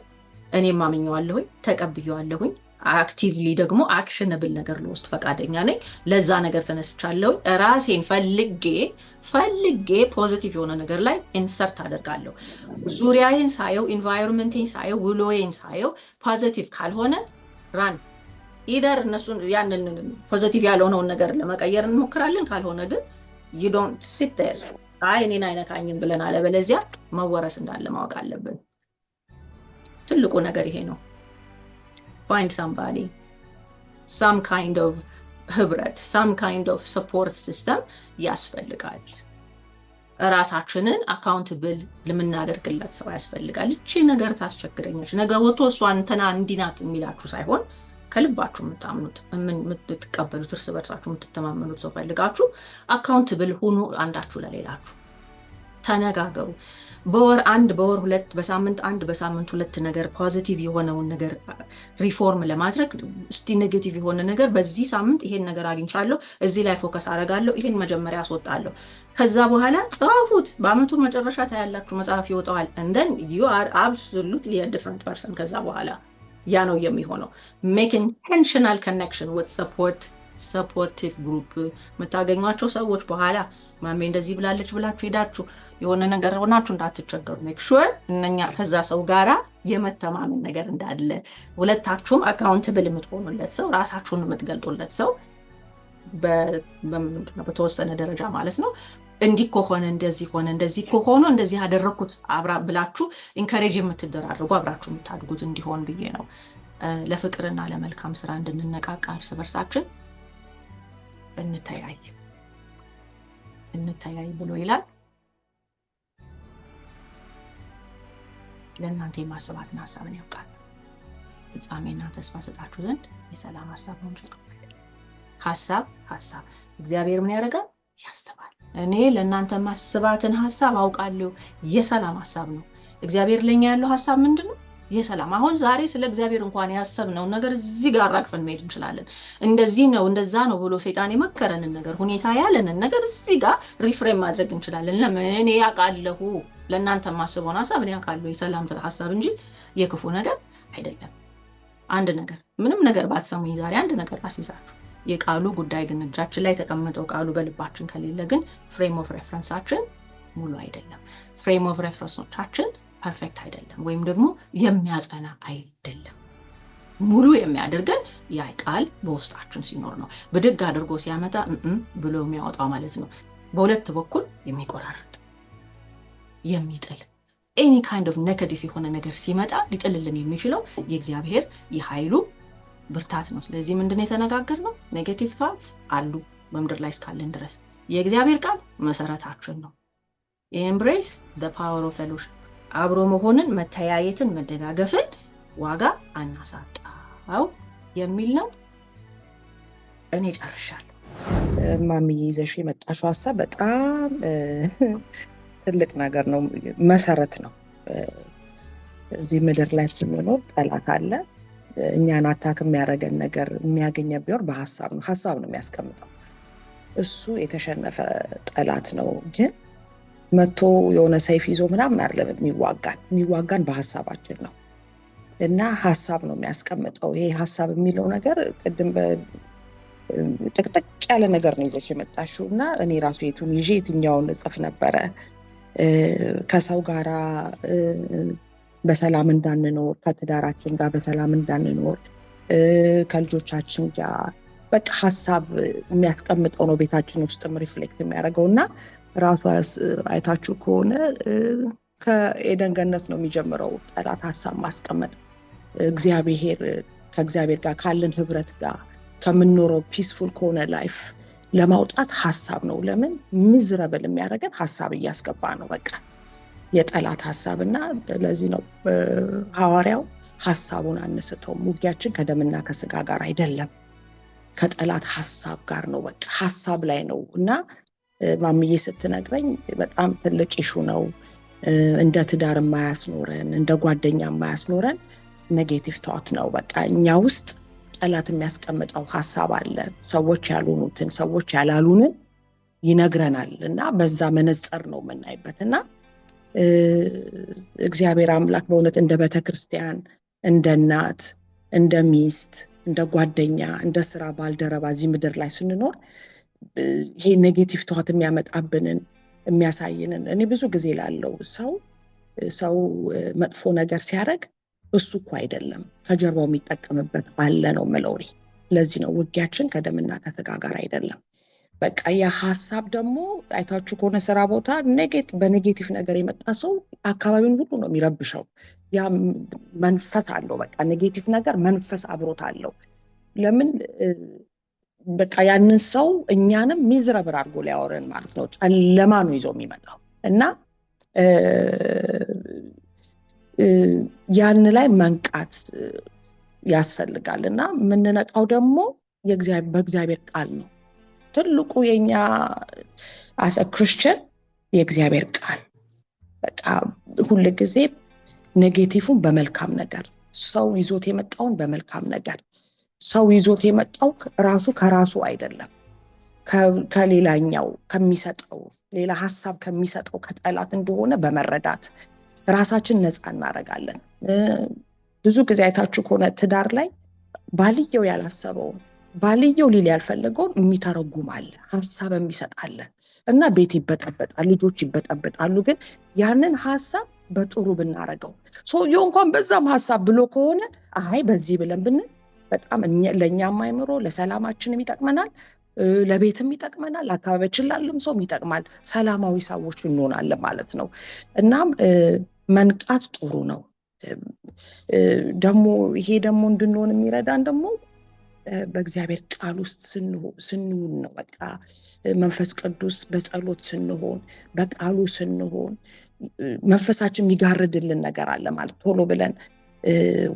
እኔም አምኜዋለሁኝ ተቀብዬዋለሁኝ አክቲቭሊ ደግሞ አክሽነብል ነገር ልወስድ ፈቃደኛ ነኝ። ለዛ ነገር ተነስቻለሁ። ራሴን ፈልጌ ፖዚቲቭ የሆነ ነገር ላይ ኢንሰርት አደርጋለሁ። ዙሪያዬን ሳየው፣ ኢንቫይሮንመንቴን ሳየው፣ ውሎዬን ሳየው ፖዚቲቭ ካልሆነ ራን ኢደር እነሱን ያንን ፖዚቲቭ ያልሆነውን ነገር ለመቀየር እንሞክራለን። ካልሆነ ግን you don't sit there እኔን አይነካኝም ብለን አለበለዚያ መወረስ እንዳለ ማወቅ አለብን። ትልቁ ነገር ይሄ ነው። find somebody, some kind of ህብረት, some kind of support system ያስፈልጋል። ራሳችንን አካውንትብል ለምናደርግለት ሰው ያስፈልጋል። እቺ ነገር ታስቸግረኛለች ነገ ወጥቶ እሷ እንትና እንዲናት የሚላችሁ ሳይሆን ከልባችሁ የምታምኑት የምትቀበሉት እርስ በርሳችሁ የምትተማመኑት ሰው ፈልጋችሁ አካውንትብል ሁኑ። አንዳችሁ ለሌላችሁ ተነጋገሩ። በወር 1 በወር 2 በሳምንት 1 በሳምንት 2 ነገር ፖዚቲቭ የሆነውን ነገር ሪፎርም ለማድረግ እስቲ ኔጌቲቭ የሆነ ነገር በዚህ ሳምንት ይሄን ነገር አግኝቻለሁ፣ እዚህ ላይ ፎከስ አደርጋለሁ፣ ይሄን መጀመሪያ አስወጣለሁ። ከዛ በኋላ ጻፉት። በአመቱ መጨረሻ ታያላችሁ መጽሐፍ ይወጣዋል። and then you are absolutely a different person። ከዛ በኋላ ያ ነው የሚሆነው። make intentional connection with supportive group መታገኟቸው ሰዎች በኋላ ማሜ እንደዚህ ብላለች ብላችሁ ሄዳችሁ የሆነ ነገር ሆናችሁ እንዳትቸገሩ። make sure እነኛ ከዛ ሰው ጋራ የመተማመን ነገር እንዳለ ሁለታችሁም አካውንትብል የምትሆኑለት ሰው ራሳችሁን የምትገልጡለት ሰው በተወሰነ ደረጃ ማለት ነው። እንዲህ ከሆነ እንደዚህ ሆነ እንደዚህ ከሆነ እንደዚህ ያደረኩት አብራ ብላችሁ ኢንካሬጅ የምትደራርጉ አብራችሁ የምታድጉት እንዲሆን ብዬ ነው። ለፍቅርና ለመልካም ስራ እንድንነቃቃ እርስ በርሳችን እንተያይ ብሎ ይላል። ለእናንተ የማስባትን ሀሳብን ያውቃል። ፍጻሜና ተስፋ ሰጣችሁ ዘንድ የሰላም ሀሳብ ነው እንጂ ሀሳብ እግዚአብሔር ምን ያደርጋል? ያስተባል። እኔ ለእናንተ ማስባትን ሀሳብ አውቃለሁ። የሰላም ሀሳብ ነው። እግዚአብሔር ለኛ ያለው ሀሳብ ምንድነው? የሰላም። አሁን ዛሬ ስለ እግዚአብሔር እንኳን ያሰብነው ነገር እዚህ ጋር አራግፈን መሄድ እንችላለን። እንደዚህ ነው እንደዛ ነው ብሎ ሰይጣን የመከረንን ነገር ሁኔታ ያለንን ነገር እዚህ ጋር ሪፍሬም ማድረግ እንችላለን። ለምን? እኔ ያውቃለሁ ለእናንተ ማስበውን ሀሳብ እኔ ያውቃለሁ የሰላም ሀሳብ እንጂ የክፉ ነገር አይደለም። አንድ ነገር ምንም ነገር ባትሰሙኝ ዛሬ አንድ ነገር አስይዛችሁ የቃሉ ጉዳይ ግን እጃችን ላይ ተቀመጠው ቃሉ በልባችን ከሌለ ግን ፍሬም ኦፍ ሬፈረንሳችን ሙሉ አይደለም። ፍሬም ኦፍ ሬፈረንሶቻችን ፐርፌክት አይደለም፣ ወይም ደግሞ የሚያጸና አይደለም። ሙሉ የሚያደርገን ያ ቃል በውስጣችን ሲኖር ነው። ብድግ አድርጎ ሲያመጣ ብሎ የሚያወጣው ማለት ነው። በሁለት በኩል የሚቆራርጥ የሚጥል ኤኒ ካይንድ ኦፍ ኔጋቲቭ የሆነ ነገር ሲመጣ ሊጥልልን የሚችለው የእግዚአብሔር የኃይሉ ብርታት ነው። ስለዚህ ምንድነው የተነጋገርነው? ኔጌቲቭ థాట్ስ አሉ በምድር ላይ እስካለን ድረስ የእግዚአብሔር ቃል መሰረታችን ነው። ኤምብሬስ the power of fellowship አብሮ መሆንን፣ መተያየትን፣ መደጋገፍን ዋጋ አናሳጣው የሚል ነው። እኔ ጨርሻለሁ። ማሚዬ ይዘሽ የመጣሽው ሀሳብ በጣም ትልቅ ነገር ነው፣ መሰረት ነው። እዚህ ምድር ላይ ስንኖር ጠላት አለ። እኛን አታክ የሚያደርገን ነገር የሚያገኘ ቢሆን በሀሳብ ነው። ሀሳብ ነው የሚያስቀምጠው። እሱ የተሸነፈ ጠላት ነው። ግን መቶ የሆነ ሰይፍ ይዞ ምናምን አይደለም የሚዋጋን በሀሳባችን ነው። እና ሀሳብ ነው የሚያስቀምጠው። ይሄ ሀሳብ የሚለው ነገር ቅድም ጥቅጥቅ ያለ ነገር ነው ይዘሽ የመጣሽው እና እኔ ራሱ የቱን ይዤ የትኛውን እጽፍ ነበረ። ከሰው ጋራ በሰላም እንዳንኖር፣ ከትዳራችን ጋር በሰላም እንዳንኖር፣ ከልጆቻችን ጋር በቃ ሐሳብ የሚያስቀምጠው ነው ቤታችን ውስጥም ሪፍሌክት የሚያደርገውና ራሱ አይታችሁ ከሆነ ከኤደን ገነት ነው የሚጀምረው ጠላት ሐሳብ ማስቀመጥ። ከእግዚአብሔር ጋር ካለን ህብረት ጋር ከምንኖረው ፒስፉል ከሆነ ላይፍ ለማውጣት ሐሳብ ነው። ለምን ሚዝረብል የሚያደርገን ሐሳብ እያስገባ ነው። በቃ የጠላት ሐሳብና ለዚህ ነው ሐዋርያው ሐሳቡን አንስተውም። ውጊያችን ከደምና ከስጋ ጋር አይደለም ከጠላት ሐሳብ ጋር ነው። በቃ ሐሳብ ላይ ነው እና ማምዬ ስትነግረኝ በጣም ትልቅ ኢሹ ነው። እንደ ትዳር የማያስኖረን እንደ ጓደኛ የማያስኖረን ኔጌቲቭ ቶት ነው። በቃ እኛ ውስጥ ጠላት የሚያስቀምጠው ሐሳብ አለ። ሰዎች ያልሆኑትን ሰዎች ያላሉንን ይነግረናል እና በዛ መነጽር ነው የምናይበት እና እግዚአብሔር አምላክ በእውነት እንደ ቤተክርስቲያን፣ እንደ እናት፣ እንደ ሚስት፣ እንደ ጓደኛ፣ እንደ ስራ ባልደረባ እዚህ ምድር ላይ ስንኖር ይሄ ኔጌቲቭ ቶት የሚያመጣብንን የሚያሳይንን እኔ ብዙ ጊዜ ላለው ሰው መጥፎ ነገር ሲያደርግ እሱ እኮ አይደለም ከጀርባው የሚጠቀምበት አለ ነው የምለው። ለዚህ ነው ውጊያችን ከደምና ከስጋ ጋር አይደለም። በቃ የሐሳብ ደግሞ አይታችሁ ከሆነ ስራ ቦታ በኔጌቲቭ ነገር የመጣ ሰው አካባቢውን ሁሉ ነው የሚረብሸው። ያ መንፈስ አለው። በቃ ኔጌቲቭ ነገር መንፈስ አብሮት አለው። ለምን በቃ ያንን ሰው እኛንም ሚዝረብር አድርጎ ሊያወረን ማለት ነው። ጨለማ ነው ይዞ የሚመጣው እና ያን ላይ መንቃት ያስፈልጋል እና የምንነቃው ደግሞ በእግዚአብሔር ቃል ነው። ትልቁ የኛ አሰ ክርስቲያን የእግዚአብሔር ቃል በቃ ሁሉ ጊዜ ኔጌቲቭን በመልካም ነገር ሰው ይዞት የመጣውን በመልካም ነገር ሰው ይዞት የመጣው ከራሱ አይደለም ከሌላኛው ከሚሰጠው ሌላ ሐሳብ ከሚሰጠው ከጠላት እንደሆነ በመረዳት ራሳችን ነፃ እናደርጋለን። ብዙ ጊዜ አይታችሁ ከሆነ ትዳር ላይ ባልየው ያላሰበውን ባልየው ሊል ያልፈለገውን የሚተረጉም አለ፣ ሐሳብ የሚሰጥ አለ እና ቤት ይበጠበጣል፣ ልጆች ይበጠበጣሉ። ግን ያንን ሐሳብ በጥሩ ብናረገው ሰውየው እንኳን በዛም ሐሳብ ብሎ ከሆነ አይ በዚህ ብለን ብንል በጣም ለእኛም አይምሮ ለሰላማችንም ይጠቅመናል፣ ለቤትም ይጠቅመናል፣ አካባቢያችን ላለም ሰውም ይጠቅማል። ሰላማዊ ሰዎች እንሆናለን ማለት ነው። እናም መንቃት ጥሩ ነው። ይሄ ደግሞ እንድንሆን የሚረዳን ደግሞ በእግዚአብሔር ቃል ውስጥ ስንሆን ነው። በቃ መንፈስ ቅዱስ በጸሎት ስንሆን በቃሉ ስንሆን መንፈሳችን የሚጋርድልን ነገር አለ ማለት ቶሎ ብለን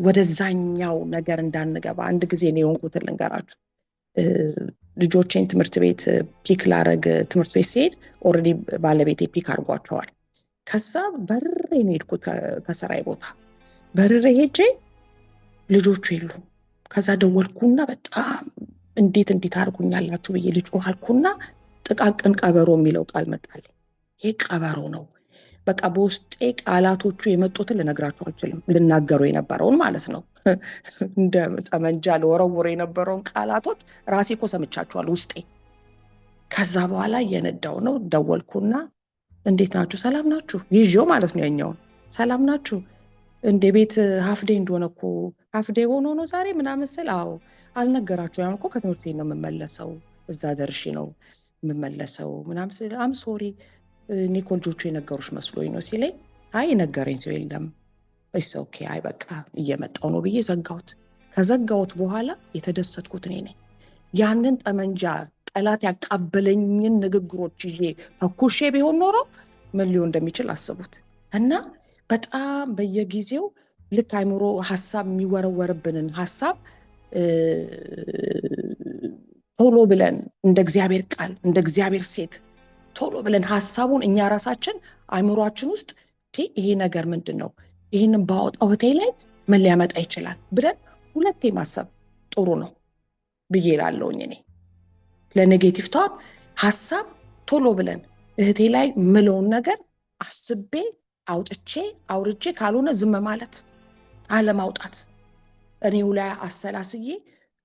ወደዛኛው ነገር እንዳንገባ። አንድ ጊዜ ነው የሆንኩትን ልንገራችሁ። ልጆቼን ትምህርት ቤት ፒክ ላረግ ትምህርት ቤት ሲሄድ ኦልሬዲ ባለቤቴ ፒክ አድርጓቸዋል። ከዛ በርሬ ነው የሄድኩት ከስራዬ ቦታ በርሬ ሄጄ ልጆቹ የሉም። ከዛ ደወልኩና በጣም እንዴት አድርጉኛላችሁ ብዬ ልጮህ አልኩና ጥቃቅን ቀበሮ የሚለው ቃል መጣልኝ። ይሄ ቀበሮ ነው። በቃ በውስጤ ቃላቶቹ የመጡትን ልነግራችሁ አልችልም። ልናገሩ የነበረውን ማለት ነው። እንደ ጠመንጃ ለወረወረ የነበረውን ቃላቶች ራሴ እኮ ሰምቻቸዋል ውስጤ። ከዛ በኋላ እየነዳው ነው ደወልኩና እንዴት ናችሁ? ሰላም ናችሁ? ይዤው ማለት ነው የኛውን ሰላም ናችሁ? እንደ ቤት ሀፍዴ እንደሆነ እኮ ሀፍዴ ሆኖ ነው ዛሬ ምናምን ስል አዎ አልነገራችሁ ያም እኮ ከትምህርት ቤት ነው የምመለሰው እዛ ደርሼ ነው የምመለሰው ምናምን ስል አም ሶሪ እኔ እኮ ልጆቹ የነገሩሽ መስሎኝ ነው ሲለኝ አይ የነገረኝ ሰው የለም እሱ ኦኬ አይ በቃ እየመጣው ነው ብዬ ዘጋሁት። ከዘጋሁት በኋላ የተደሰትኩት እኔ ነኝ። ያንን ጠመንጃ ጠላት ያቃበለኝን ንግግሮች ይዤ ተኩሼ ቢሆን ኖሮ ምን ሊሆን እንደሚችል አስቡት። እና በጣም በየጊዜው ልክ አይምሮ ሐሳብ የሚወረወርብንን ሐሳብ ቶሎ ብለን እንደ እግዚአብሔር ቃል እንደ እግዚአብሔር ሴት ቶሎ ብለን ሐሳቡን እኛ ራሳችን አይምሮአችን ውስጥ ይሄ ነገር ምንድነው ይሄንን ባወጣው ህቴ ላይ ምን ሊያመጣ ይችላል ብለን ሁለቴ ማሰብ ጥሩ ነው ብዬ እላለሁኝ። እኔ ለኔጌቲቭ ቶት ሐሳብ ቶሎ ብለን እህቴ ላይ ምለውን ነገር አስቤ አውጥቼ አውርጄ ካልሆነ ዝም ማለት አለማውጣት እኔው ላይ አሰላስዬ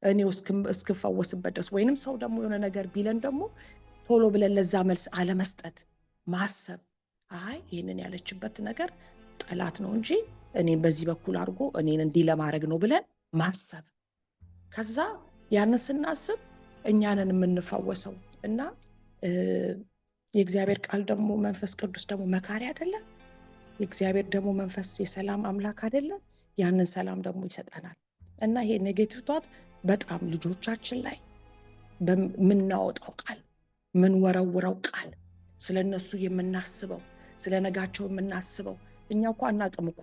እኔው እስክፈወስበት ድረስ ወይንም ሰው ደግሞ የሆነ ነገር ቢለን ደግሞ ቶሎ ብለን ለዛ መልስ አለመስጠት ማሰብ አይ ይሄንን ያለችበት ነገር ጠላት ነው እንጂ እኔን በዚህ በኩል አድርጎ እኔን እንዲህ ለማድረግ ነው ብለን ማሰብ። ከዛ ያንን ስናስብ እኛንን የምንፈወሰው እና የእግዚአብሔር ቃል ደግሞ መንፈስ ቅዱስ ደግሞ መካሪ አይደለ? የእግዚአብሔር ደግሞ መንፈስ የሰላም አምላክ አይደለ? ያንን ሰላም ደግሞ ይሰጠናል። እና ይሄ ኔጌቲቭ ቷት በጣም ልጆቻችን ላይ በምናወጣው ቃል ምንወረውረው ቃል ስለነሱ የምናስበው ስለ ነጋቸው የምናስበው እኛ እኮ አናቅም እኮ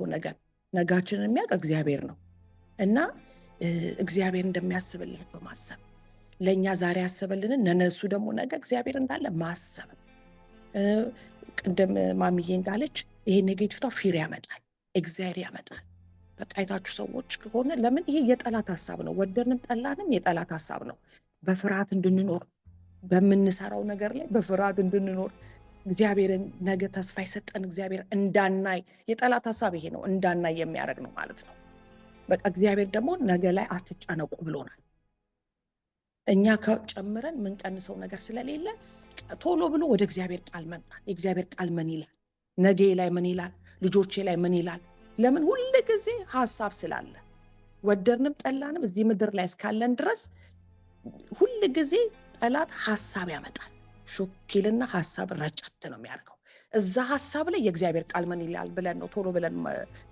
ነጋችንን የሚያውቅ እግዚአብሔር ነው። እና እግዚአብሔር እንደሚያስብላቸው ማሰብ ለእኛ ዛሬ ያሰበልንን ለነሱ ደግሞ ነገ እግዚአብሔር እንዳለ ማሰብ። ቅድም ማሚዬ እንዳለች ይሄ ኔጌቲቭ ፊር ያመጣል፣ እግዚአብሔር ያመጣል። በቃ አይታችሁ ሰዎች ከሆነ ለምን ይሄ የጠላት ሀሳብ ነው፣ ወደድንም ጠላንም የጠላት ሀሳብ ነው። በፍርሃት እንድንኖር በምንሰራው ነገር ላይ በፍርሃት እንድንኖር እግዚአብሔርን ነገ ተስፋ የሰጠን እግዚአብሔር እንዳናይ የጠላት ሀሳብ ይሄ ነው፣ እንዳናይ የሚያደርግ ነው ማለት ነው። በቃ እግዚአብሔር ደግሞ ነገ ላይ አትጨነቁ ብሎናል። እኛ ከጨምረን ምንቀንሰው ነገር ስለሌለ ቶሎ ብሎ ወደ እግዚአብሔር ቃል መምጣት። የእግዚአብሔር ቃል ምን ይላል? ነገ ላይ ምን ይላል? ልጆቼ ላይ ምን ይላል? ለምን ሁሉ ጊዜ ሀሳብ ስላለ ወደድንም ጠላንም እዚህ ምድር ላይ እስካለን ድረስ ሁሉ ጊዜ ጠላት ሀሳብ ያመጣል። ሾኪልና ሀሳብ ረጨት ነው የሚያደርገው። እዛ ሀሳብ ላይ የእግዚአብሔር ቃል ምን ይላል ብለን ነው ቶሎ ብለን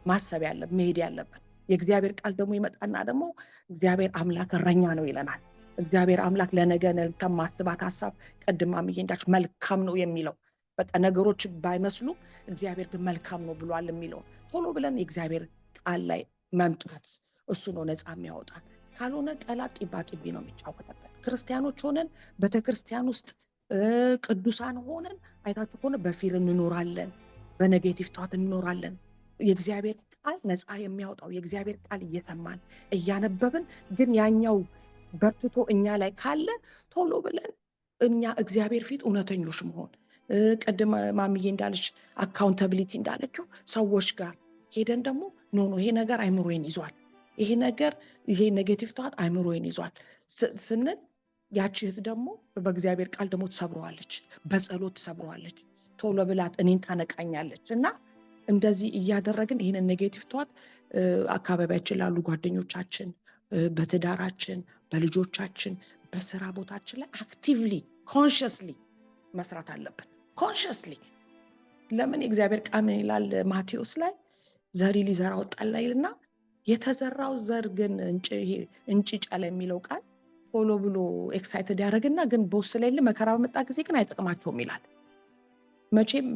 ማሰብ ያለብን፣ መሄድ ያለብን። የእግዚአብሔር ቃል ደግሞ ይመጣና ደግሞ እግዚአብሔር አምላክ እረኛ ነው ይለናል። እግዚአብሔር አምላክ ለነገ ማስባት ሀሳብ ቀድማ ምየንዳች መልካም ነው የሚለው በቃ ነገሮች ባይመስሉ እግዚአብሔር ግን መልካም ነው ብሏል የሚለው ቶሎ ብለን የእግዚአብሔር ቃል ላይ መምጣት፣ እሱ ነው ነፃ የሚያወጣን። ካልሆነ ጠላት ጢባ ጢቢ ነው የሚጫወተበት። ክርስቲያኖች ሆነን ቤተክርስቲያን ውስጥ ቅዱሳን ሆነን አይታችሁ ከሆነ በፊር እንኖራለን፣ በኔጌቲቭ ቷት እንኖራለን። የእግዚአብሔር ቃል ነፃ የሚያወጣው የእግዚአብሔር ቃል እየሰማን እያነበብን ግን ያኛው በርትቶ እኛ ላይ ካለ ቶሎ ብለን እኛ እግዚአብሔር ፊት እውነተኞች መሆን። ቅድም ማሚዬ እንዳለች አካውንታቢሊቲ እንዳለችው ሰዎች ጋር ሄደን ደግሞ ኖ ይሄ ነገር አይምሮዬን ይዟል፣ ይሄ ነገር ይሄ ኔጌቲቭ ቷት አይምሮዬን ይዟል ስንል ያቺ እህት ደግሞ በእግዚአብሔር ቃል ደግሞ ትሰብረዋለች፣ በጸሎት ትሰብረዋለች፣ ቶሎ ብላት እኔን ታነቃኛለች። እና እንደዚህ እያደረግን ይህንን ኔጌቲቭ ቷት አካባቢያችን ላሉ ጓደኞቻችን፣ በትዳራችን፣ በልጆቻችን፣ በስራ ቦታችን ላይ አክቲቭሊ ኮንሽስሊ መስራት አለብን። ኮንሽስሊ ለምን የእግዚአብሔር ቃል ምን ይላል ማቴዎስ ላይ ዘሪ ሊዘራ ወጣላ ይልና የተዘራው ዘር ግን እንጭጫ ላይ የሚለው ቃል ቶሎ ብሎ ኤክሳይትድ ያደረግና ግን በውስጥ ላይ መከራ በመጣ ጊዜ ግን አይጠቅማቸውም ይላል። መቼም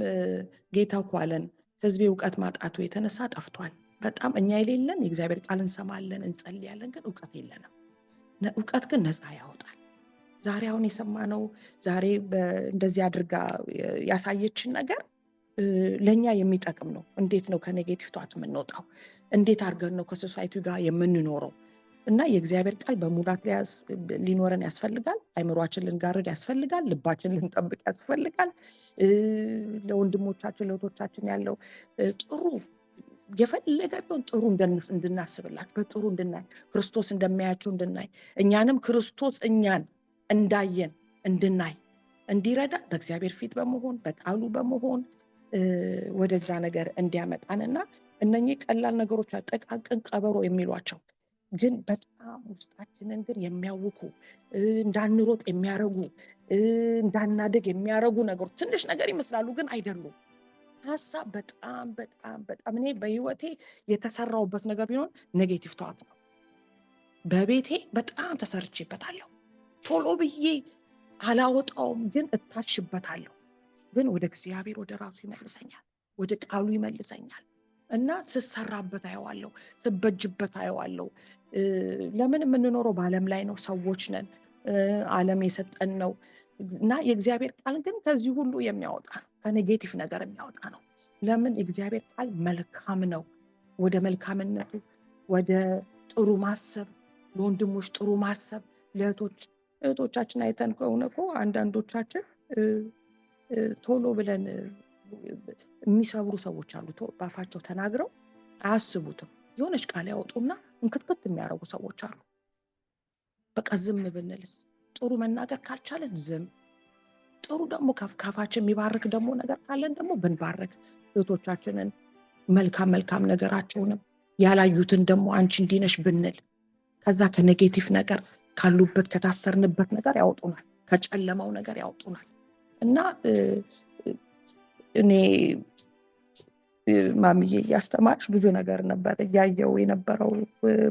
ጌታ እኮ አለን ህዝቤ እውቀት ማጣቱ የተነሳ ጠፍቷል። በጣም እኛ የሌለን የእግዚአብሔር ቃል እንሰማለን እንጸልያለን፣ ግን እውቀት የለንም። እውቀት ግን ነፃ ያወጣል። ዛሬ አሁን የሰማነው ዛሬ እንደዚህ አድርጋ ያሳየችን ነገር ለኛ የሚጠቅም ነው። እንዴት ነው ከኔጌቲቭ ቷት የምንወጣው? እንዴት አድርገን ነው ከሶሳይቲ ጋር የምንኖረው? እና የእግዚአብሔር ቃል በሙላት ሊኖረን ያስፈልጋል። አይምሯችን ልንጋርድ ያስፈልጋል። ልባችን ልንጠብቅ ያስፈልጋል። ለወንድሞቻችን ለእህቶቻችን ያለው ጥሩ የፈለገ ቢሆን ጥሩ እንድናስብላቸው በጥሩ እንድናይ ክርስቶስ እንደሚያያቸው እንድናይ እኛንም ክርስቶስ እኛን እንዳየን እንድናይ እንዲረዳን በእግዚአብሔር ፊት በመሆን በቃሉ በመሆን ወደዛ ነገር እንዲያመጣንና እነኚህ ቀላል ነገሮች ጠቃቅን ቀበሮ የሚሏቸው ግን በጣም ውስጣችንን ግን የሚያውኩ እንዳንሮጥ የሚያረጉ እንዳናደግ የሚያረጉ ነገሮች ትንሽ ነገር ይመስላሉ፣ ግን አይደሉም። ሀሳብ በጣም በጣም በጣም እኔ በህይወቴ የተሰራውበት ነገር ቢሆን ኔጌቲቭ ቷት ነው። በቤቴ በጣም ተሰርቼበታለሁ። ቶሎ ብዬ አላወጣውም፣ ግን እታሽበታለሁ። ግን ወደ እግዚአብሔር ወደ ራሱ ይመልሰኛል፣ ወደ ቃሉ ይመልሰኛል እና ስሰራበት አየዋለሁ፣ ስበጅበት አየዋለሁ። ለምን የምንኖረው በዓለም ላይ ነው፣ ሰዎች ነን፣ ዓለም የሰጠን ነው እና የእግዚአብሔር ቃል ግን ከዚህ ሁሉ የሚያወጣ ነው፣ ከኔጌቲቭ ነገር የሚያወጣ ነው። ለምን የእግዚአብሔር ቃል መልካም ነው። ወደ መልካምነቱ ወደ ጥሩ ማሰብ፣ ለወንድሞች ጥሩ ማሰብ፣ ለእህቶቻችን አይተን ከሆነ እኮ አንዳንዶቻችን ቶሎ ብለን የሚሰብሩ ሰዎች አሉ። ባፋቸው ተናግረው አያስቡትም፣ የሆነች ቃል ያወጡና እንክትክት የሚያደርጉ ሰዎች አሉ። በቃ ዝም ብንልስ? ጥሩ መናገር ካልቻለን ዝም። ጥሩ ደግሞ ካፋችን የሚባርክ ደግሞ ነገር ካለን ደግሞ ብንባርክ፣ እህቶቻችንን መልካም መልካም ነገራቸውንም ያላዩትን ደግሞ አንቺ እንዲህ ነሽ ብንል፣ ከዛ ከኔጌቲቭ ነገር ካሉበት ከታሰርንበት ነገር ያወጡናል፣ ከጨለማው ነገር ያወጡናል። እና እኔ ማሚዬ እያስተማርሽ ብዙ ነገር ነበር እያየው የነበረው።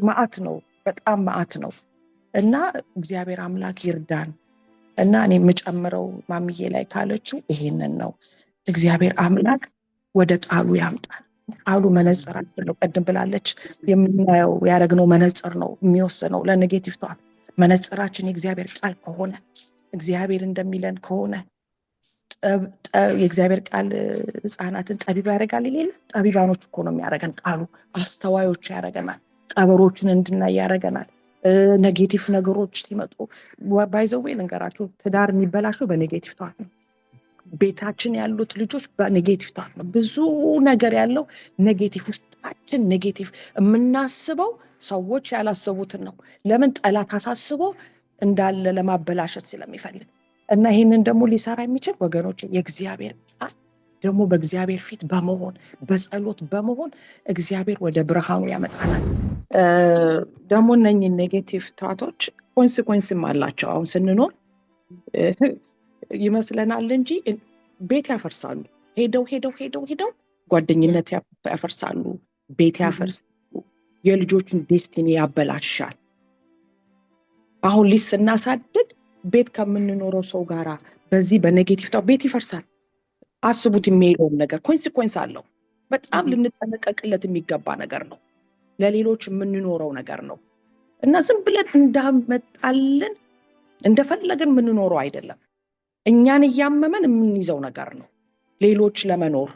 መዓት ነው፣ በጣም መዓት ነው። እና እግዚአብሔር አምላክ ይርዳን። እና እኔ የምጨምረው ማሚዬ ላይ ካለችው ይሄንን ነው። እግዚአብሔር አምላክ ወደ ቃሉ ያምጣን። ቃሉ መነጽራችን ነው። ቀደም ብላለች፣ የምናየው ያደረግነው መነጽር ነው የሚወስነው ለኔጌቲቭ ቷት። መነጽራችን የእግዚአብሔር ቃል ከሆነ፣ እግዚአብሔር እንደሚለን ከሆነ፣ የእግዚአብሔር ቃል ሕፃናትን ጠቢብ ያደርጋል ይላል። ጠቢባኖች እኮ ነው የሚያደርገን ቃሉ። አስተዋዮች ያደርገናል። ቀበሮችን እንድናይ ያደርገናል። ኔጌቲቭ ነገሮች ሲመጡ ባይዘዌ ልንገራችሁ፣ ትዳር የሚበላሸው በኔጌቲቭ ቷት ነው። ቤታችን ያሉት ልጆች በኔጌቲቭ ቷት ነው። ብዙ ነገር ያለው ኔጌቲቭ ውስጣችን፣ ኔጌቲቭ የምናስበው ሰዎች ያላሰቡትን ነው። ለምን? ጠላት አሳስቦ እንዳለ ለማበላሸት ስለሚፈልግ። እና ይህንን ደግሞ ሊሰራ የሚችል ወገኖች የእግዚአብሔር ቃል ደግሞ በእግዚአብሔር ፊት በመሆን በጸሎት በመሆን እግዚአብሔር ወደ ብርሃኑ ያመጣናል። ደግሞ እነኚህ ኔጌቲቭ ቷቶች ኮንሲኮንስም አላቸው። አሁን ስንኖር ይመስለናል እንጂ ቤት ያፈርሳሉ። ሄደው ጓደኝነት ያፈርሳሉ፣ ቤት ያፈርሳሉ፣ የልጆችን ዴስቲኒ ያበላሻል። አሁን ልጅ ስናሳድግ ቤት ከምንኖረው ሰው ጋራ በዚህ በኔጌቲቭ ቷት ቤት ይፈርሳል። አስቡት፣ የሚሄደውን ነገር ኮንሲኮንስ አለው። በጣም ልንጠነቀቅለት የሚገባ ነገር ነው። ለሌሎች የምንኖረው ነገር ነው እና ዝም ብለን እንዳመጣልን እንደፈለገን የምንኖረው አይደለም። እኛን እያመመን የምንይዘው ነገር ነው። ሌሎች ለመኖር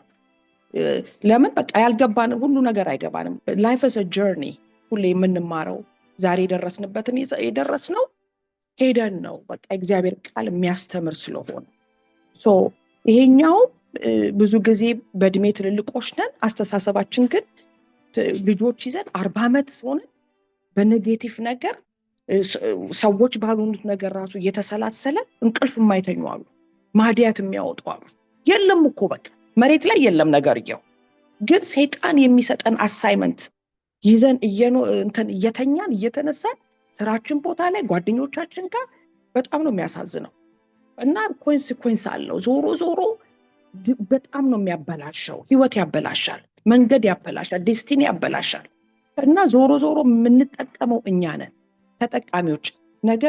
ለምን በቃ ያልገባን ሁሉ ነገር አይገባንም። ላይፍ ኢዝ አ ጆርኒ። ሁሌ የምንማረው ዛሬ የደረስንበትን የደረስነው ሄደን ነው። በቃ እግዚአብሔር ቃል የሚያስተምር ስለሆነ ይሄኛው ብዙ ጊዜ በእድሜ ትልልቆች ነን። አስተሳሰባችን ግን ልጆች ይዘን 40 ዓመት ሆነ በኔጌቲቭ ነገር ሰዎች ባልሆኑት ነገር ራሱ እየተሰላሰለ እንቅልፍ የማይተኙ አሉ፣ ማዲያት የሚያወጡ አሉ። የለም እኮ በቃ መሬት ላይ የለም ነገርየው። ግን ሰይጣን የሚሰጠን አሳይመንት ይዘን እየተኛን እየተነሳን ስራችን ቦታ ላይ ጓደኞቻችን ጋር በጣም ነው የሚያሳዝነው። እና ኮንሲኮንስ አለው። ዞሮ በጣም ነው የሚያበላሸው። ህይወት ያበላሻል፣ መንገድ ያበላሻል፣ ዴስቲኒ ያበላሻል። እና ዞሮ የምንጠቀመው እኛ ነን ተጠቃሚዎች። ነገ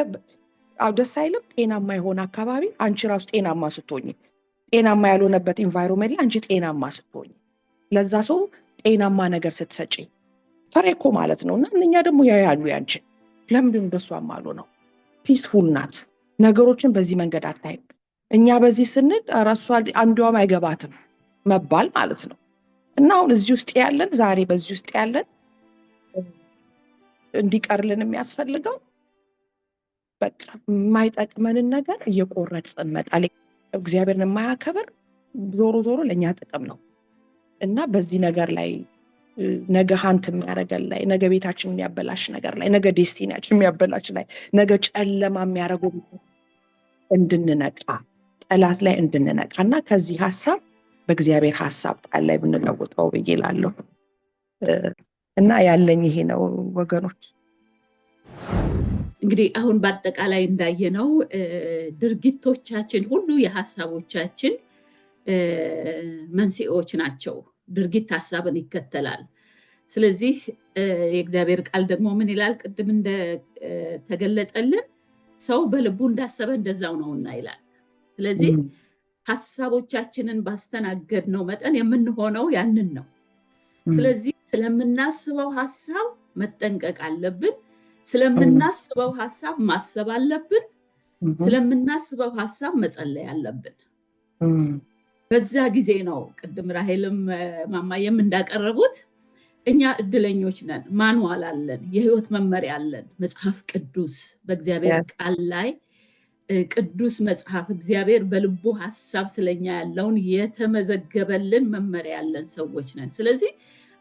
ደስ አይልም? ጤናማ የሆነ አካባቢ አንቺ ራሱ ጤናማ ስትሆኝ፣ ጤናማ ያልሆነበት ኢንቫይሮንመንት ላይ አንቺ ጤናማ ስትሆኝ፣ ለዛ ሰው ጤናማ ነገር ስትሰጪ ተሬኮ ማለት ነው። እና እኛ ደግሞ ያያሉ ያንቺን። ለምንድን እንደሷ ማሉ ነው? ፒስፉል ናት። ነገሮችን በዚህ መንገድ አታይም። እኛ በዚህ ስንል ራሷ አንዷም አይገባትም መባል ማለት ነው። እና አሁን እዚህ ውስጥ ያለን ዛሬ በዚህ ውስጥ ያለን እንዲቀርልን የሚያስፈልገው በቃ የማይጠቅመንን ነገር እየቆረጥን መጣል። እግዚአብሔርን የማያከብር ዞሮ ለእኛ ጥቅም ነው። እና በዚህ ነገር ላይ ነገ ሀንት የሚያደርገን ላይ፣ ነገ ቤታችን የሚያበላሽ ነገር ላይ፣ ነገ ዴስቲኒያችን የሚያበላሽ ላይ፣ ነገ ጨለማ የሚያደርገው እንድንነቃ፣ ጠላት ላይ እንድንነቃ እና ከዚህ ሀሳብ በእግዚአብሔር ሀሳብ ቃል ላይ ብንለውጠው ብዬ እላለሁ። እና ያለኝ ይሄ ነው ወገኖች። እንግዲህ አሁን በአጠቃላይ እንዳየነው ድርጊቶቻችን ሁሉ የሀሳቦቻችን መንስኤዎች ናቸው። ድርጊት ሀሳብን ይከተላል። ስለዚህ የእግዚአብሔር ቃል ደግሞ ምን ይላል? ቅድም እንደተገለጸልን ሰው በልቡ እንዳሰበ እንደዛው ነውና ይላል። ስለዚህ ሀሳቦቻችንን ባስተናገድነው መጠን የምንሆነው ያንን ነው። ስለዚህ ስለምናስበው ሀሳብ መጠንቀቅ አለብን። ስለምናስበው ሀሳብ ማሰብ አለብን። ስለምናስበው ሀሳብ መጸለይ አለብን። በዛ ጊዜ ነው ቅድም ራሄልም ማማየም እንዳቀረቡት እኛ እድለኞች ነን። ማንዋል አለን፣ የህይወት መመሪያ አለን። መጽሐፍ ቅዱስ በእግዚአብሔር ቃል ላይ ቅዱስ መጽሐፍ እግዚአብሔር በልቡ ሀሳብ ስለኛ ያለውን የተመዘገበልን መመሪያ ያለን ሰዎች ነን። ስለዚህ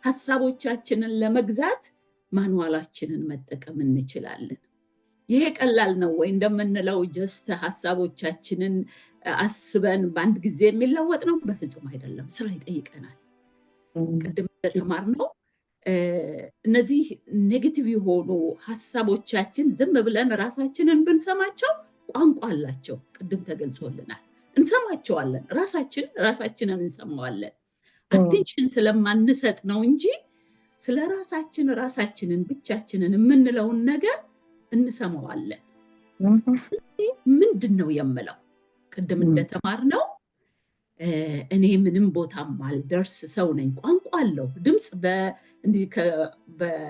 ሀሳቦቻችንን ለመግዛት ማንዋላችንን መጠቀም እንችላለን። ይሄ ቀላል ነው ወይ እንደምንለው ጀስት ሀሳቦቻችንን አስበን በአንድ ጊዜ የሚለወጥ ነው? በፍጹም አይደለም። ስራ ይጠይቀናል። ቅድም እንደተማርነው እነዚህ ኔጌቲቭ የሆኑ ሀሳቦቻችን ዝም ብለን ራሳችንን ብንሰማቸው ቋንቋ አላቸው። ቅድም ተገልጾልናል። እንሰማቸዋለን፣ ራሳችንን እንሰማዋለን። አቴንሽን ስለማንሰጥ ነው እንጂ ስለ ራሳችንን ብቻችንን የምንለውን ነገር እንሰማዋለን። ምንድን ነው የምለው? ቅድም እንደተማርነው እኔ ምንም ቦታ ማልደርስ ሰው ነኝ። ቋንቋ አለው። ድምፅ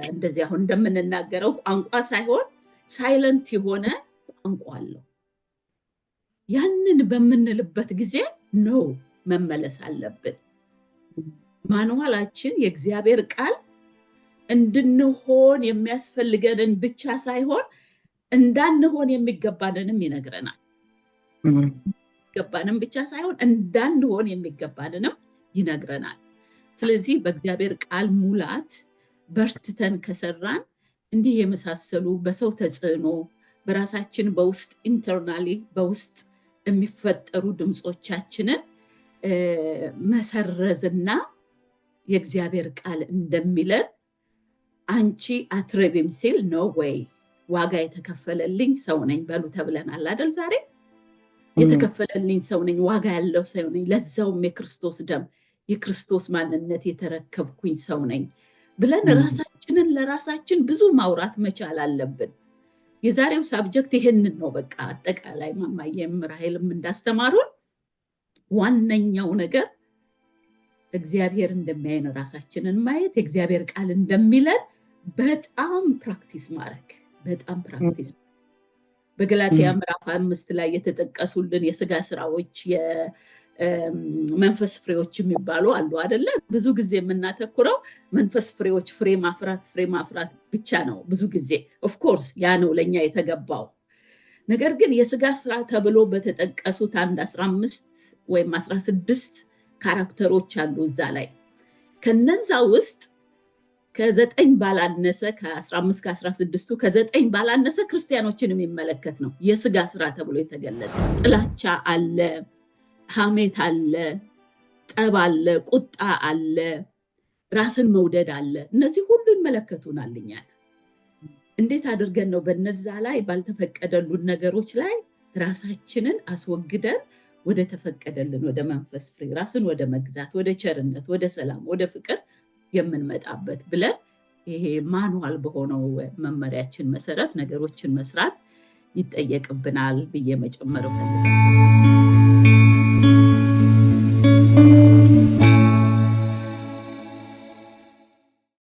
እንደዚህ አሁን እንደምንናገረው ቋንቋ ሳይሆን ሳይለንት የሆነ ቋንቋ አለው። ያንን በምንልበት ጊዜ ነው መመለስ አለብን። ማንዋላችን የእግዚአብሔር ቃል እንድንሆን የሚያስፈልገንን ብቻ ሳይሆን እንዳንሆን የሚገባንንም ይነግረናል። የሚገባንን ብቻ ሳይሆን እንዳንሆን የሚገባንንም ይነግረናል። ስለዚህ በእግዚአብሔር ቃል ሙላት በርትተን ከሰራን እንዲህ የመሳሰሉ በሰው ተጽዕኖ በራሳችን በውስጥ ኢንተርናሊ በውስጥ የሚፈጠሩ ድምፆቻችንን መሰረዝና የእግዚአብሔር ቃል እንደሚለን አንቺ አትረቢም ሲል ነው ወይ ዋጋ የተከፈለልኝ ሰው ነኝ በሉ ተብለናል አይደል? ዛሬ የተከፈለልኝ ሰው ነኝ፣ ዋጋ ያለው ሰው ነኝ፣ ለዛውም የክርስቶስ ደም የክርስቶስ ማንነት የተረከብኩኝ ሰው ነኝ ብለን ራሳችንን ለራሳችን ብዙ ማውራት መቻል አለብን። የዛሬው ሳብጀክት ይሄንን ነው። በቃ አጠቃላይ ማማየም ራሔልም እንዳስተማሩን ዋነኛው ነገር እግዚአብሔር እንደሚያየን ራሳችንን ማየት፣ የእግዚአብሔር ቃል እንደሚለን በጣም ፕራክቲስ ማድረግ። በገላትያ ምዕራፍ 5 ላይ የተጠቀሱልን የስጋ ስራዎች የመንፈስ ፍሬዎች የሚባሉ አሉ አይደለ? ብዙ ጊዜ የምናተኩረው መንፈስ ፍሬዎች ፍሬ ማፍራት ብቻ ነው ብዙ ጊዜ። ኦፍኮርስ ያ ነው ለኛ የተገባው። ነገር ግን የስጋ ስራ ተብሎ በተጠቀሱት 15 ወይም 16 ካራክተሮች አሉ እዛ ላይ። ከነዛ ውስጥ ከ9 ባላነሰ ከ15 ከ16ቱ ከ9 ባላነሰ ክርስቲያኖችን የሚመለከት ነው የስጋ ስራ ተብሎ የተገለጸ። ጥላቻ አለ፣ ሐሜት አለ፣ ጠብ አለ፣ ቁጣ አለ፣ ራስን መውደድ አለ። እነዚህ ሁሉ ይመለከቱናል እኛን። እንዴት አድርገን ነው በነዛ ላይ ባልተፈቀደሉን ነገሮች ላይ ራሳችንን አስወግደን ወደ ተፈቀደልን ወደ መንፈስ ፍሬ፣ ራስን ወደ መግዛት፣ ወደ ቸርነት፣ ወደ ሰላም፣ ወደ ፍቅር የምንመጣበት ብለን ይሄ ማኑዋል በሆነው መመሪያችን መሰረት ነገሮችን መስራት ይጠየቅብናል ብዬ መጨመር እፈልጋለሁ።